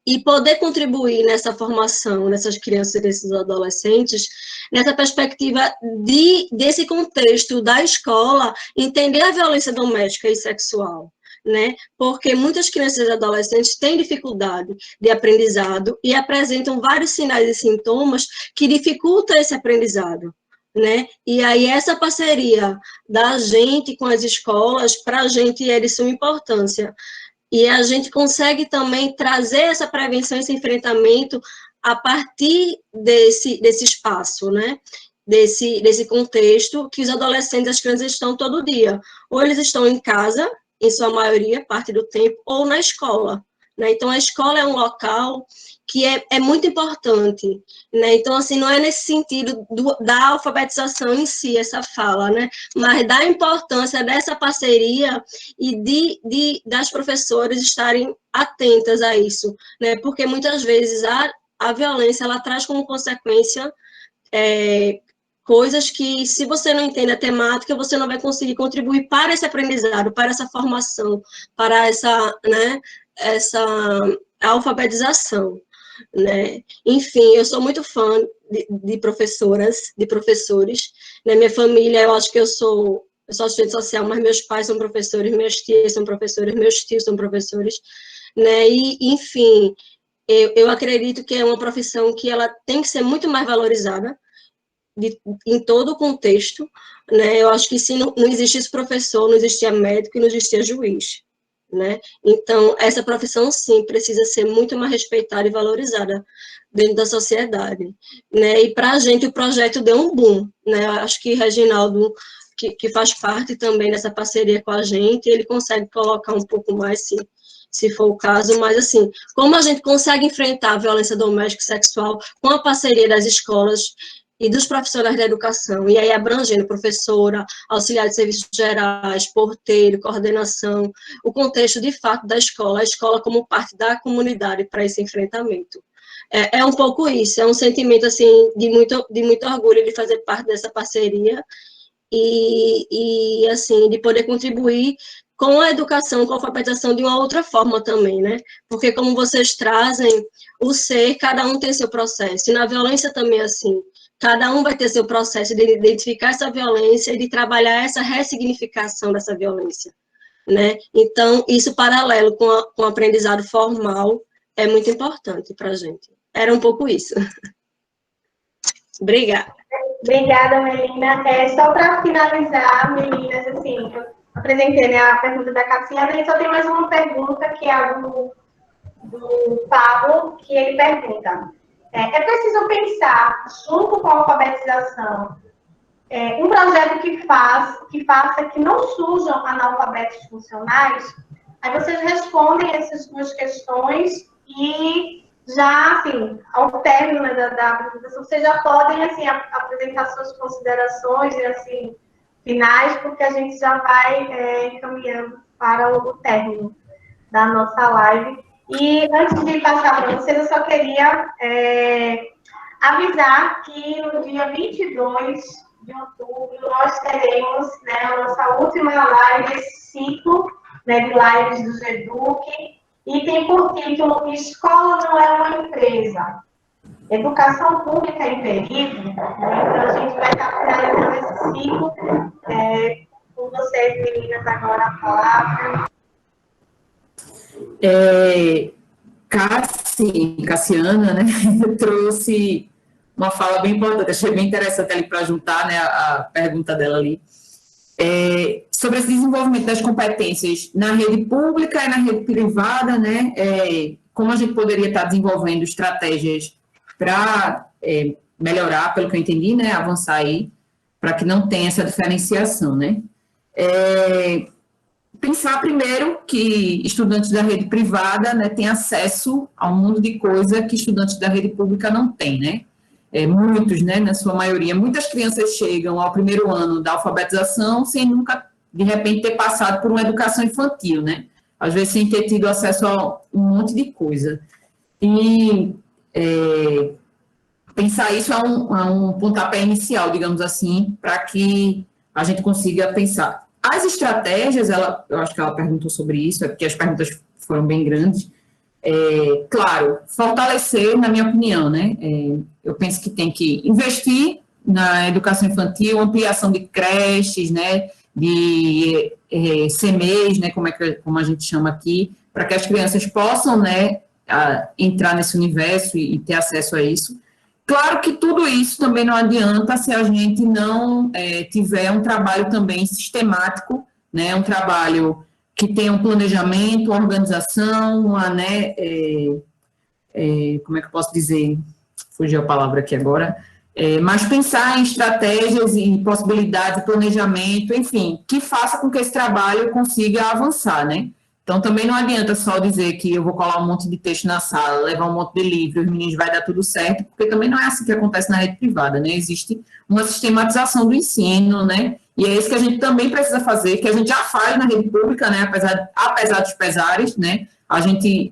D: e poder contribuir nessa formação dessas crianças e desses adolescentes, nessa perspectiva desse contexto da escola, entender a violência doméstica e sexual, né? Porque muitas crianças e adolescentes têm dificuldade de aprendizado e apresentam vários sinais e sintomas que dificultam esse aprendizado, né? E aí essa parceria da gente com as escolas, para a gente é de suma importância. E a gente consegue também trazer essa prevenção, esse enfrentamento a partir desse espaço, né? Desse contexto que os adolescentes e as crianças estão todo dia. Ou eles estão em casa, em sua maioria, parte do tempo, ou na escola, né? Então, a escola é um local que é muito importante, né? Então, assim, não é nesse sentido da alfabetização em si, essa fala, né? Mas da importância dessa parceria e das professoras estarem atentas a isso, né? Porque muitas vezes a violência, ela traz como consequência coisas que, se você não entende a temática, você não vai conseguir contribuir para esse aprendizado, para essa formação, para essa, né, essa alfabetização, né? Enfim, eu sou muito fã de professoras, de professores. Na minha família, eu acho que eu sou assistente social, mas meus pais são professores, minhas tias são professores, meus tios são professores, né? E, enfim, eu acredito que é uma profissão que ela tem que ser muito mais valorizada, em todo o contexto, né? Eu acho que se não existisse professor, não existia médico e não existia juiz, né? Então, essa profissão, sim, precisa ser muito mais respeitada e valorizada dentro da sociedade, né? E para a gente o projeto deu um boom, né? Eu acho que Reginaldo, que faz parte também dessa parceria com a gente, ele consegue colocar um pouco mais, se for o caso, mas assim, como a gente consegue enfrentar a violência doméstica e sexual com a parceria das escolas e dos profissionais da educação, e aí abrangendo professora, auxiliar de serviços gerais, porteiro, coordenação, o contexto de fato da escola, a escola como parte da comunidade para esse enfrentamento. É um pouco isso, é um sentimento assim de muito orgulho de fazer parte dessa parceria e assim, de poder contribuir com a educação, com a alfabetização de uma outra forma também, né? Porque como vocês trazem, o ser, cada um tem seu processo, e na violência também é assim. Cada um vai ter seu processo de identificar essa violência e de trabalhar essa ressignificação dessa violência, né? Então, isso paralelo com o aprendizado formal é muito importante para a gente. Era um pouco isso. Obrigada.
A: Obrigada, Melina. Só para finalizar, meninas, assim, eu apresentei, né, a pergunta da Cassiana, e só tem mais uma pergunta, que é a do Pablo, que ele pergunta: é preciso pensar, junto com a alfabetização, um projeto que faça que não surjam analfabetos funcionais? Aí vocês respondem essas duas questões e já, assim, ao término, né, da apresentação, vocês já podem, assim, apresentar suas considerações e, assim, finais, porque a gente já vai caminhando para o término da nossa live. E antes de passar para vocês, eu só queria avisar que no dia 22 de outubro nós teremos, né, a nossa última live desse ciclo, né, de lives do GEDUC, e tem por título Escola Não É Uma Empresa. Educação Pública em Perigo. Então, a gente vai estar finalizando esse ciclo. Com vocês, meninas, agora a palavra.
C: Cassiana, né, trouxe uma fala bem importante, achei bem interessante ali para juntar, né, a pergunta dela ali, sobre esse desenvolvimento das competências na rede pública e na rede privada, né, como a gente poderia estar desenvolvendo estratégias para melhorar, pelo que eu entendi, né, avançar aí, para que não tenha essa diferenciação, né. Pensar primeiro que estudantes da rede privada, né, têm acesso a um mundo de coisa que estudantes da rede pública não têm, né? Muitos, né, na sua maioria, muitas crianças chegam ao primeiro ano da alfabetização sem nunca, de repente, ter passado por uma educação infantil, né? Às vezes sem ter tido acesso a um monte de coisa. E pensar isso a um pontapé inicial, digamos assim, para que a gente consiga pensar. As estratégias, eu acho que ela perguntou sobre isso, porque as perguntas foram bem grandes. Claro, fortalecer, na minha opinião, né? Eu penso que tem que investir na educação infantil, ampliação de creches, né? De CMEs, né? Como a gente chama aqui, para que as crianças possam, né, entrar nesse universo e ter acesso a isso. Claro que tudo isso também não adianta se a gente não tiver um trabalho também sistemático, né, um trabalho que tenha um planejamento, uma organização, né, como é que eu posso dizer? Fugiu a palavra aqui agora. Mas pensar em estratégias e possibilidades, planejamento, enfim, que faça com que esse trabalho consiga avançar, né? Então, também não adianta só dizer que eu vou colar um monte de texto na sala, levar um monte de livro, os meninos vai dar tudo certo, porque também não é assim que acontece na rede privada, né? Existe uma sistematização do ensino, né? E é isso que a gente também precisa fazer, que a gente já faz na rede pública, né? Apesar dos pesares, né?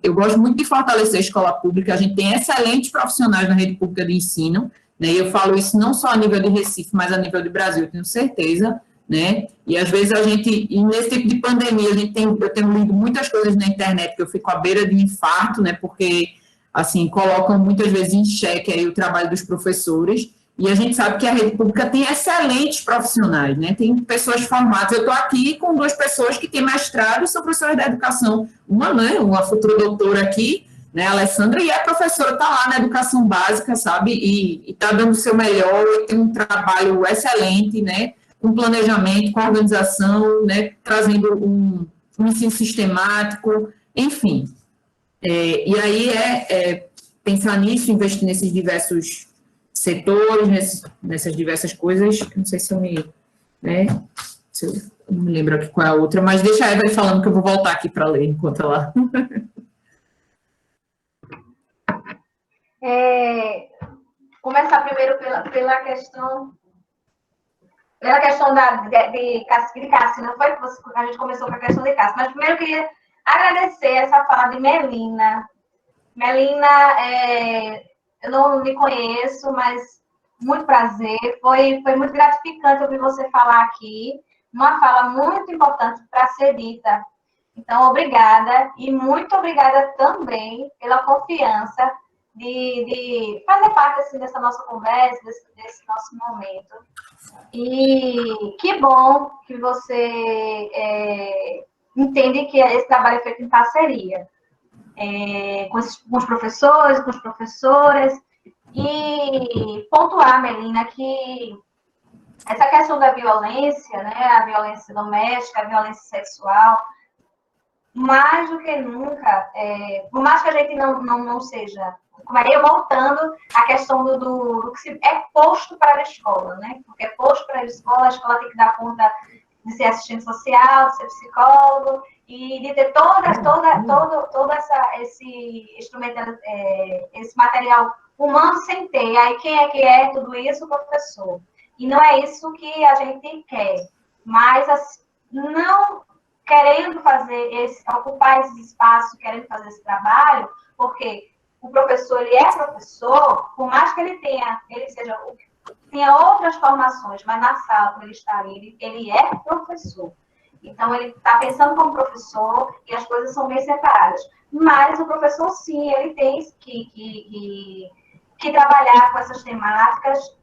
C: Eu gosto muito de fortalecer a escola pública, a gente tem excelentes profissionais na rede pública de ensino, né? E eu falo isso não só a nível de Recife, mas a nível de Brasil, eu tenho certeza, né? E às vezes e nesse tipo de pandemia, eu tenho lido muitas coisas na internet que eu fico à beira de infarto, né? Porque, assim, colocam muitas vezes em xeque aí o trabalho dos professores, e a gente sabe que a rede pública tem excelentes profissionais, né? Tem pessoas formadas. Eu estou aqui com duas pessoas que têm mestrado e são professoras da educação. Uma futura doutora aqui, né, a Alessandra, e a professora está lá na educação básica, sabe? E está dando o seu melhor, e tem um trabalho excelente, né? Com planejamento, com organização, né, trazendo um ensino sistemático, enfim. E aí pensar nisso, investir nesses diversos setores, nessas diversas coisas. Não sei se eu não me lembro aqui qual é a outra, mas deixa a Eva aí falando que eu vou voltar aqui para ler enquanto ela...
B: Começar primeiro pela questão de Cássio, não foi que a gente começou com a questão de Cássio, mas primeiro eu queria agradecer essa fala de Melina. Melina, eu não lhe conheço, mas muito prazer, foi muito gratificante ouvir você falar aqui, uma fala muito importante para ser dita. Então, obrigada, e muito obrigada também pela confiança de fazer parte assim, dessa nossa conversa, desse nosso momento. E que bom que você entende que esse trabalho é feito em parceria com os professores, com as professoras, e pontuar, Melina, que essa questão da violência, né, a violência doméstica, a violência sexual, mais do que nunca, por mais que a gente não seja... Aí voltando à questão do que é posto para a escola, né? Porque é posto para a escola tem que dar conta de ser assistente social, de ser psicólogo, e de ter todo esse instrumento, esse material humano sem ter. Aí quem é que é tudo isso? O professor. E não é isso que a gente quer. Mas não querendo ocupar esse espaço, querendo fazer esse trabalho, porque o professor, ele é professor, por mais que ele tenha outras formações, mas na sala, quando ele está ali, ele é professor. Então, ele está pensando como professor e as coisas são bem separadas. Mas o professor, sim, ele tem que trabalhar com essas temáticas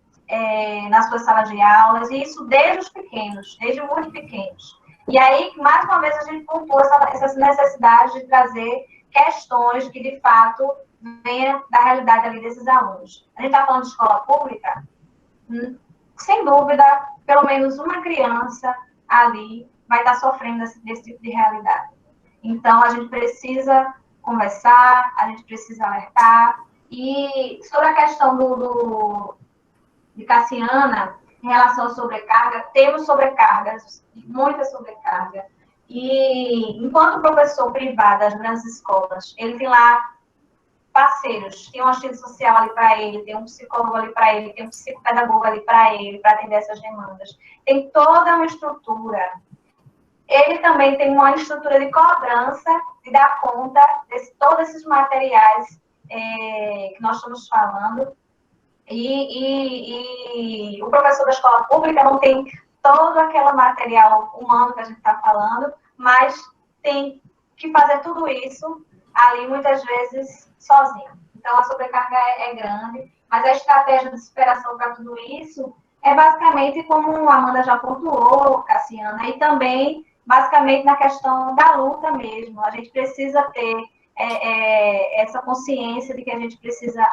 B: nas suas salas de aulas, e isso desde os pequenos, desde muito pequenos. E aí, mais uma vez, a gente pontuou essa necessidade de trazer questões que, de fato, venham da realidade ali desses alunos. A gente está falando de escola pública, sem dúvida, pelo menos uma criança ali vai estar sofrendo desse tipo de realidade. Então, a gente precisa conversar, a gente precisa alertar. E sobre a questão de Cassiana, em relação à sobrecarga, temos sobrecargas, muita sobrecarga. E, enquanto professor privado das grandes escolas, ele tem lá parceiros, tem um assistente social ali para ele, tem um psicólogo ali para ele, tem um psicopedagogo ali para ele, para atender essas demandas. Tem toda uma estrutura. Ele também tem uma estrutura de cobrança de dar conta de todos esses materiais que nós estamos falando. E o professor da escola pública não tem todo aquele material humano que a gente está falando, mas tem que fazer tudo isso ali, muitas vezes, sozinho. Então, a sobrecarga é grande, mas a estratégia de superação para tudo isso é basicamente, como a Amanda já pontuou, Cassiana, e também, basicamente, na questão da luta mesmo. A gente precisa ter essa consciência de que a gente precisa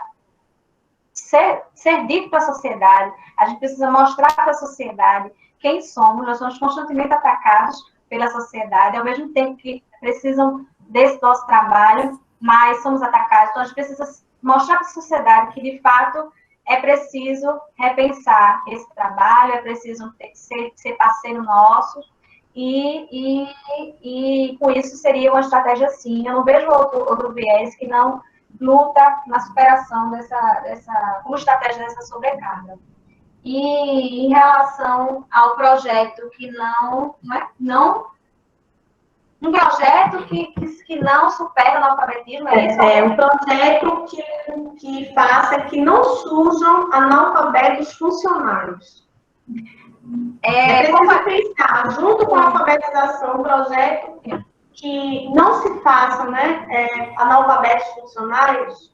B: ser dito para a sociedade, a gente precisa mostrar para a sociedade quem somos. Nós somos constantemente atacados pela sociedade, ao mesmo tempo que precisam desse nosso trabalho, mas somos atacados. Então, a gente precisa mostrar para a sociedade que, de fato, é preciso repensar esse trabalho, é preciso ser parceiro nosso, e com isso seria uma estratégia, sim. Eu não vejo outro viés que não luta na superação como estratégia dessa sobrecarga. E em relação ao projeto que um projeto que não supera o analfabetismo, é isso?
A: Um projeto que faça que não surjam analfabetos funcionários. Preciso pensar, junto com a alfabetização, um projeto que não se faça, né, analfabetos funcionários.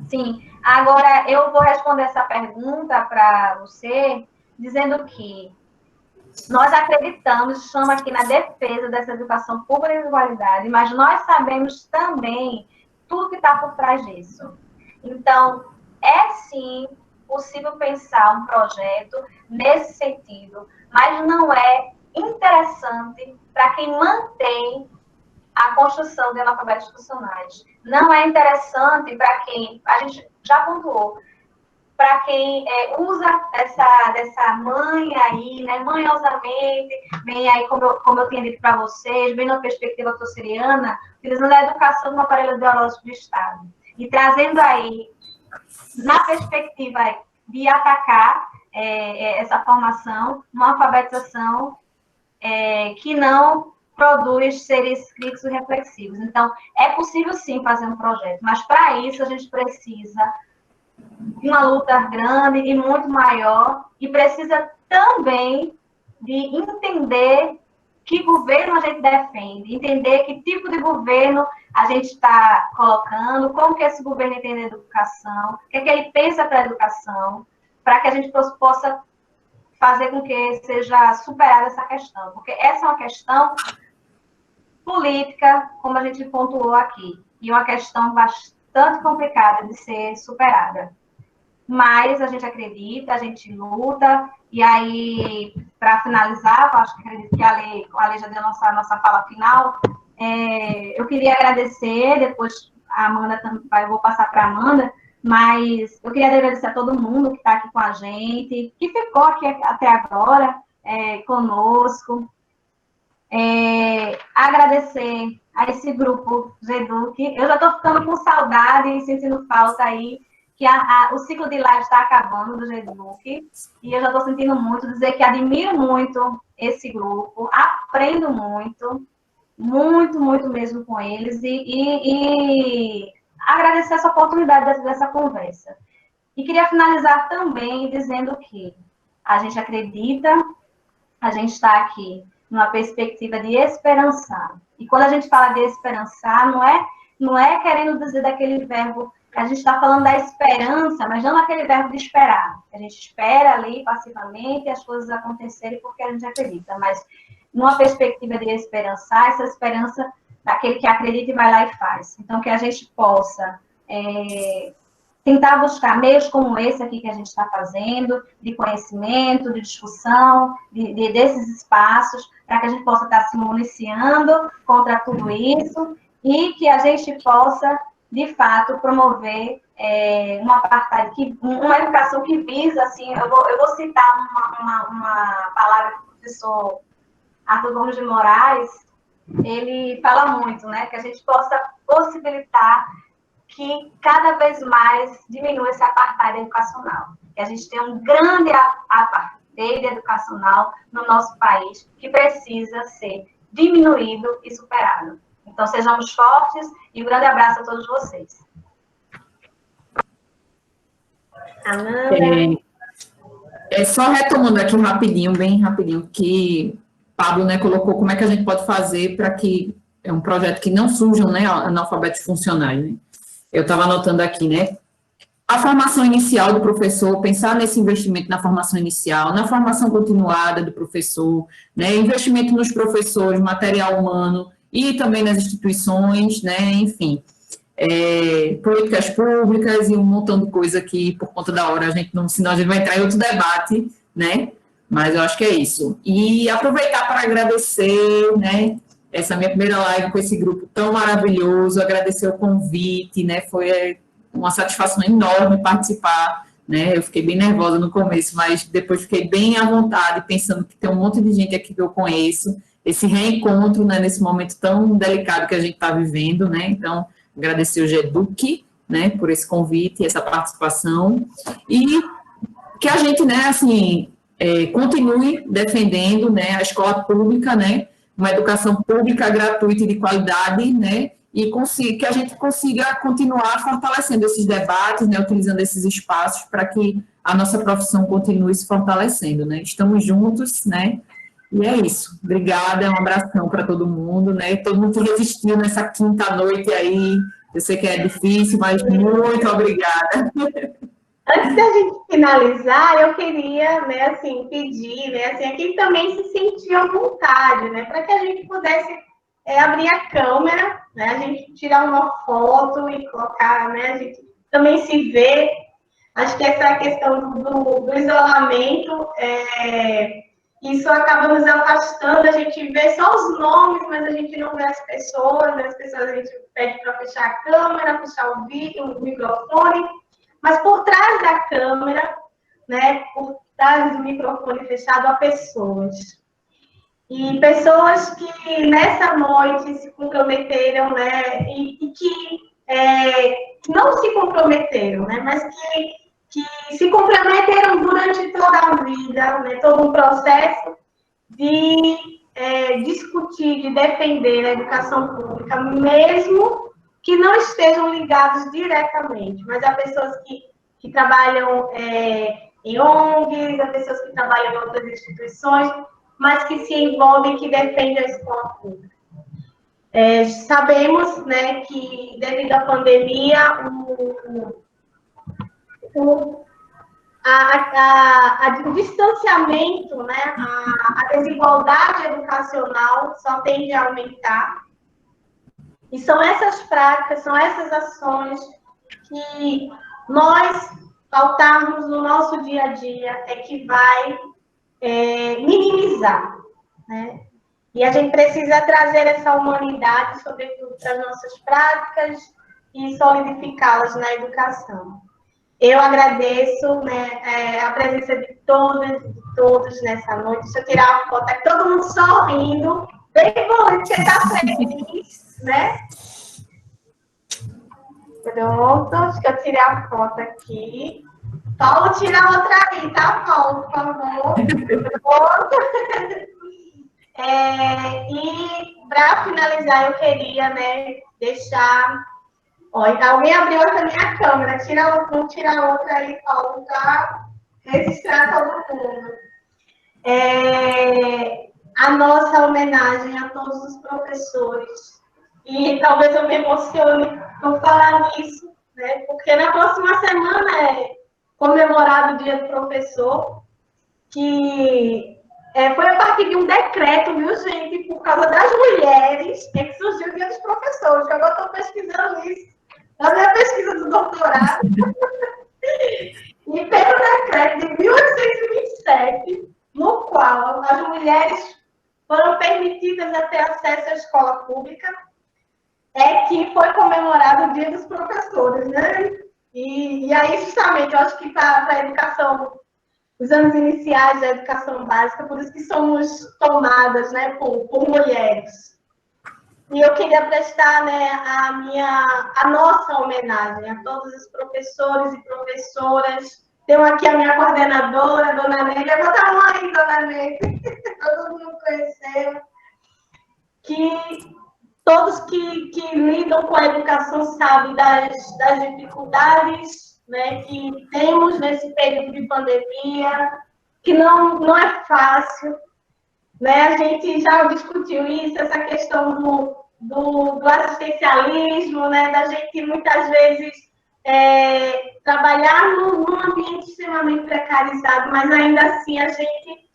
B: Sim. Agora, eu vou responder essa pergunta para você, dizendo que nós acreditamos, estamos aqui na defesa dessa educação pública de qualidade, mas nós sabemos também tudo que está por trás disso. Então, é sim possível pensar um projeto nesse sentido, mas não é interessante para quem mantém a construção de analfabetos funcionais. Não é interessante para quem, a gente já pontuou, para quem usa dessa manha aí, né, manhosamente, bem aí, como eu tinha dito para vocês, bem na perspectiva tosseriana, utilizando a educação no aparelho ideológico do Estado. E trazendo aí, na perspectiva de atacar essa formação, uma alfabetização que não produz seres críticos e reflexivos. Então, é possível, sim, fazer um projeto, mas, para isso, a gente precisa de uma luta grande e muito maior, e precisa também de entender que governo a gente defende, entender que tipo de governo a gente está colocando, como que esse governo entende a educação, o que é que ele pensa para a educação, para que a gente possa fazer com que seja superada essa questão. Porque essa é uma questão política, como a gente pontuou aqui, e uma questão bastante complicada de ser superada. Mas a gente acredita, a gente luta, e aí, para finalizar, eu acho que acredito que a Lei já deu a nossa fala final, eu queria agradecer, depois a Amanda também, eu vou passar para a Amanda, mas eu queria agradecer a todo mundo que está aqui com a gente, que ficou aqui até agora conosco, agradecer a esse grupo GEDUC. Eu já estou ficando com saudade e sentindo falta aí, que o ciclo de live está acabando do GEDUC, e eu já estou sentindo muito, dizer que admiro muito esse grupo, aprendo muito, muito, muito mesmo com eles, e agradecer essa oportunidade dessa conversa. E queria finalizar também dizendo que a gente acredita, a gente está aqui numa perspectiva de esperançar. E quando a gente fala de esperançar, não é querendo dizer daquele verbo, a gente está falando da esperança, mas não aquele verbo de esperar. A gente espera ali passivamente as coisas acontecerem porque a gente acredita, mas numa perspectiva de esperançar, essa esperança daquele que acredita e vai lá e faz. Então, que a gente possa tentar buscar meios como esse aqui que a gente está fazendo, de conhecimento, de discussão, desses espaços, para que a gente possa estar se municiando contra tudo isso e que a gente possa, de fato, promover uma educação que visa, assim, eu vou citar uma palavra que o professor Arthur Gomes de Moraes, ele fala muito, né, que a gente possa possibilitar que cada vez mais diminua esse apartheid educacional. Que a gente tem um grande apartheid educacional no nosso país que precisa ser diminuído e superado. Então, sejamos fortes e um grande abraço a todos vocês.
A: Amanda?
C: Só retomando aqui rapidinho, bem rapidinho, que Pablo, né, colocou como é que a gente pode fazer para que é um projeto que não surjam, né, analfabetos funcionais, né? Eu estava anotando aqui, né? A formação inicial do professor, pensar nesse investimento na formação inicial, na formação continuada do professor, né? Investimento nos professores, material humano e também nas instituições, né? Enfim, políticas públicas e um montão de coisa que, por conta da hora, senão a gente vai entrar em outro debate, né? Mas eu acho que é isso. E aproveitar para agradecer, né? Essa minha primeira live com esse grupo tão maravilhoso, agradecer o convite, né, foi uma satisfação enorme participar, né, eu fiquei bem nervosa no começo, mas depois fiquei bem à vontade, pensando que tem um monte de gente aqui que eu conheço, esse reencontro, né, nesse momento tão delicado que a gente está vivendo, né, então, agradecer o GEDUC, né, por esse convite, essa participação, e que a gente, né, assim, continue defendendo, né, a escola pública, né, uma educação pública gratuita e de qualidade, né, e que a gente consiga continuar fortalecendo esses debates, né, utilizando esses espaços para que a nossa profissão continue se fortalecendo, né. Estamos juntos, né, e é isso. Obrigada, um abração para todo mundo, né, todo mundo que resistiu nessa quinta noite aí, eu sei que é difícil, mas muito obrigada.
A: Antes da gente finalizar, eu queria, né, assim, pedir, né, assim, a quem também se sentiu à vontade, né, para que a gente pudesse abrir a câmera, né, a gente tirar uma foto e colocar, né, a gente também se vê. Acho que essa questão do isolamento, isso acaba nos afastando, a gente vê só os nomes, mas a gente não vê as pessoas, né, as pessoas a gente pede para fechar a câmera, fechar o vídeo, o microfone. Mas por trás da câmera, né, por trás do microfone fechado, há pessoas. E pessoas que nessa noite se comprometeram, né, e que não se comprometeram, né, mas que se comprometeram durante toda a vida, né, todo um processo de discutir, de defender a educação pública, mesmo que não estejam ligados diretamente, mas há pessoas que trabalham em ONGs, há pessoas que trabalham em outras instituições, mas que se envolve e que defende a escola pública. Sabemos, né, que devido à pandemia, o distanciamento, né, a desigualdade educacional só tende a aumentar. E são essas práticas, são essas ações que nós pautarmos no nosso dia a dia é que vai minimizar, né? E a gente precisa trazer essa humanidade, sobretudo, para as nossas práticas e solidificá-las na educação. Eu agradeço, né, a presença de todas e de todos nessa noite. Deixa eu tirar uma foto aqui, todo mundo sorrindo, bem bonito, você está feliz, né? Pronto, acho que eu tirei a foto aqui. Paulo, tira a outra aí, tá, Paulo, por favor. Pronto. E para finalizar, eu queria, né, deixar. Olha, alguém abriu essa minha câmera. Vamos tirar a outra aí, Paulo, para registrar todo mundo. A nossa homenagem a todos os professores. E talvez eu me emocione por falar nisso, né? Porque na próxima semana é comemorado o Dia do Professor, que foi a partir de um decreto, viu, gente, por causa das mulheres, que surgiu o Dia dos Professores, que agora estou pesquisando isso, na minha pesquisa do doutorado. E pelo decreto de 1827, no qual as mulheres foram permitidas a ter acesso à escola pública, que foi comemorado o Dia dos Professores, né? E aí, justamente, eu acho que para a educação, os anos iniciais da educação básica, por isso que somos tomadas, né, por mulheres. E eu queria prestar, né, a nossa homenagem a todos os professores e professoras. Tenho aqui a minha coordenadora, Dona Neide. Levanta a mão aí, Dona Neide. Todo mundo conheceu. Que todos que lidam com a educação sabem das dificuldades, né, que temos nesse período de pandemia, que não é fácil. Né? A gente já discutiu isso, essa questão do assistencialismo, né? Da gente muitas vezes trabalhar num ambiente extremamente precarizado, mas ainda assim a gente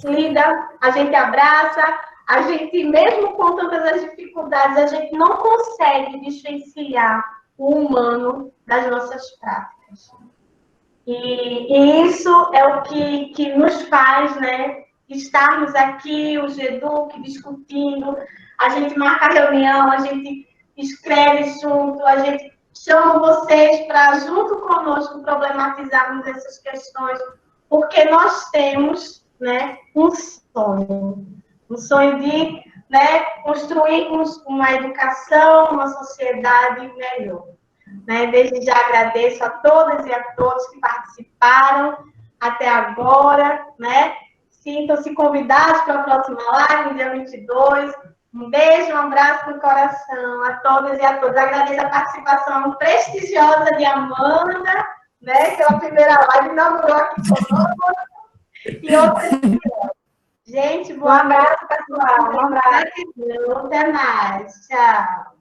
A: lida, a gente abraça, a gente, mesmo com todas as dificuldades, a gente não consegue desvencilhar o humano das nossas práticas. E isso é o que nos faz, né, estarmos aqui, o GEDUC, discutindo, a gente marca reunião, a gente escreve junto, a gente chama vocês para, junto conosco, problematizarmos essas questões, porque nós temos, né, um sonho de, né, construirmos uma educação, uma sociedade melhor. Né? Desde já agradeço a todas e a todos que participaram até agora, né? Sintam-se convidados para a próxima live, no dia 22. Um beijo, um abraço no coração a todas e a todos. Agradeço a participação prestigiosa de Amanda, né? Pela primeira live, inaugurou aqui conosco. E outras. Gente,
B: Um abraço, pessoal. Um abraço.
A: Até mais. Tchau.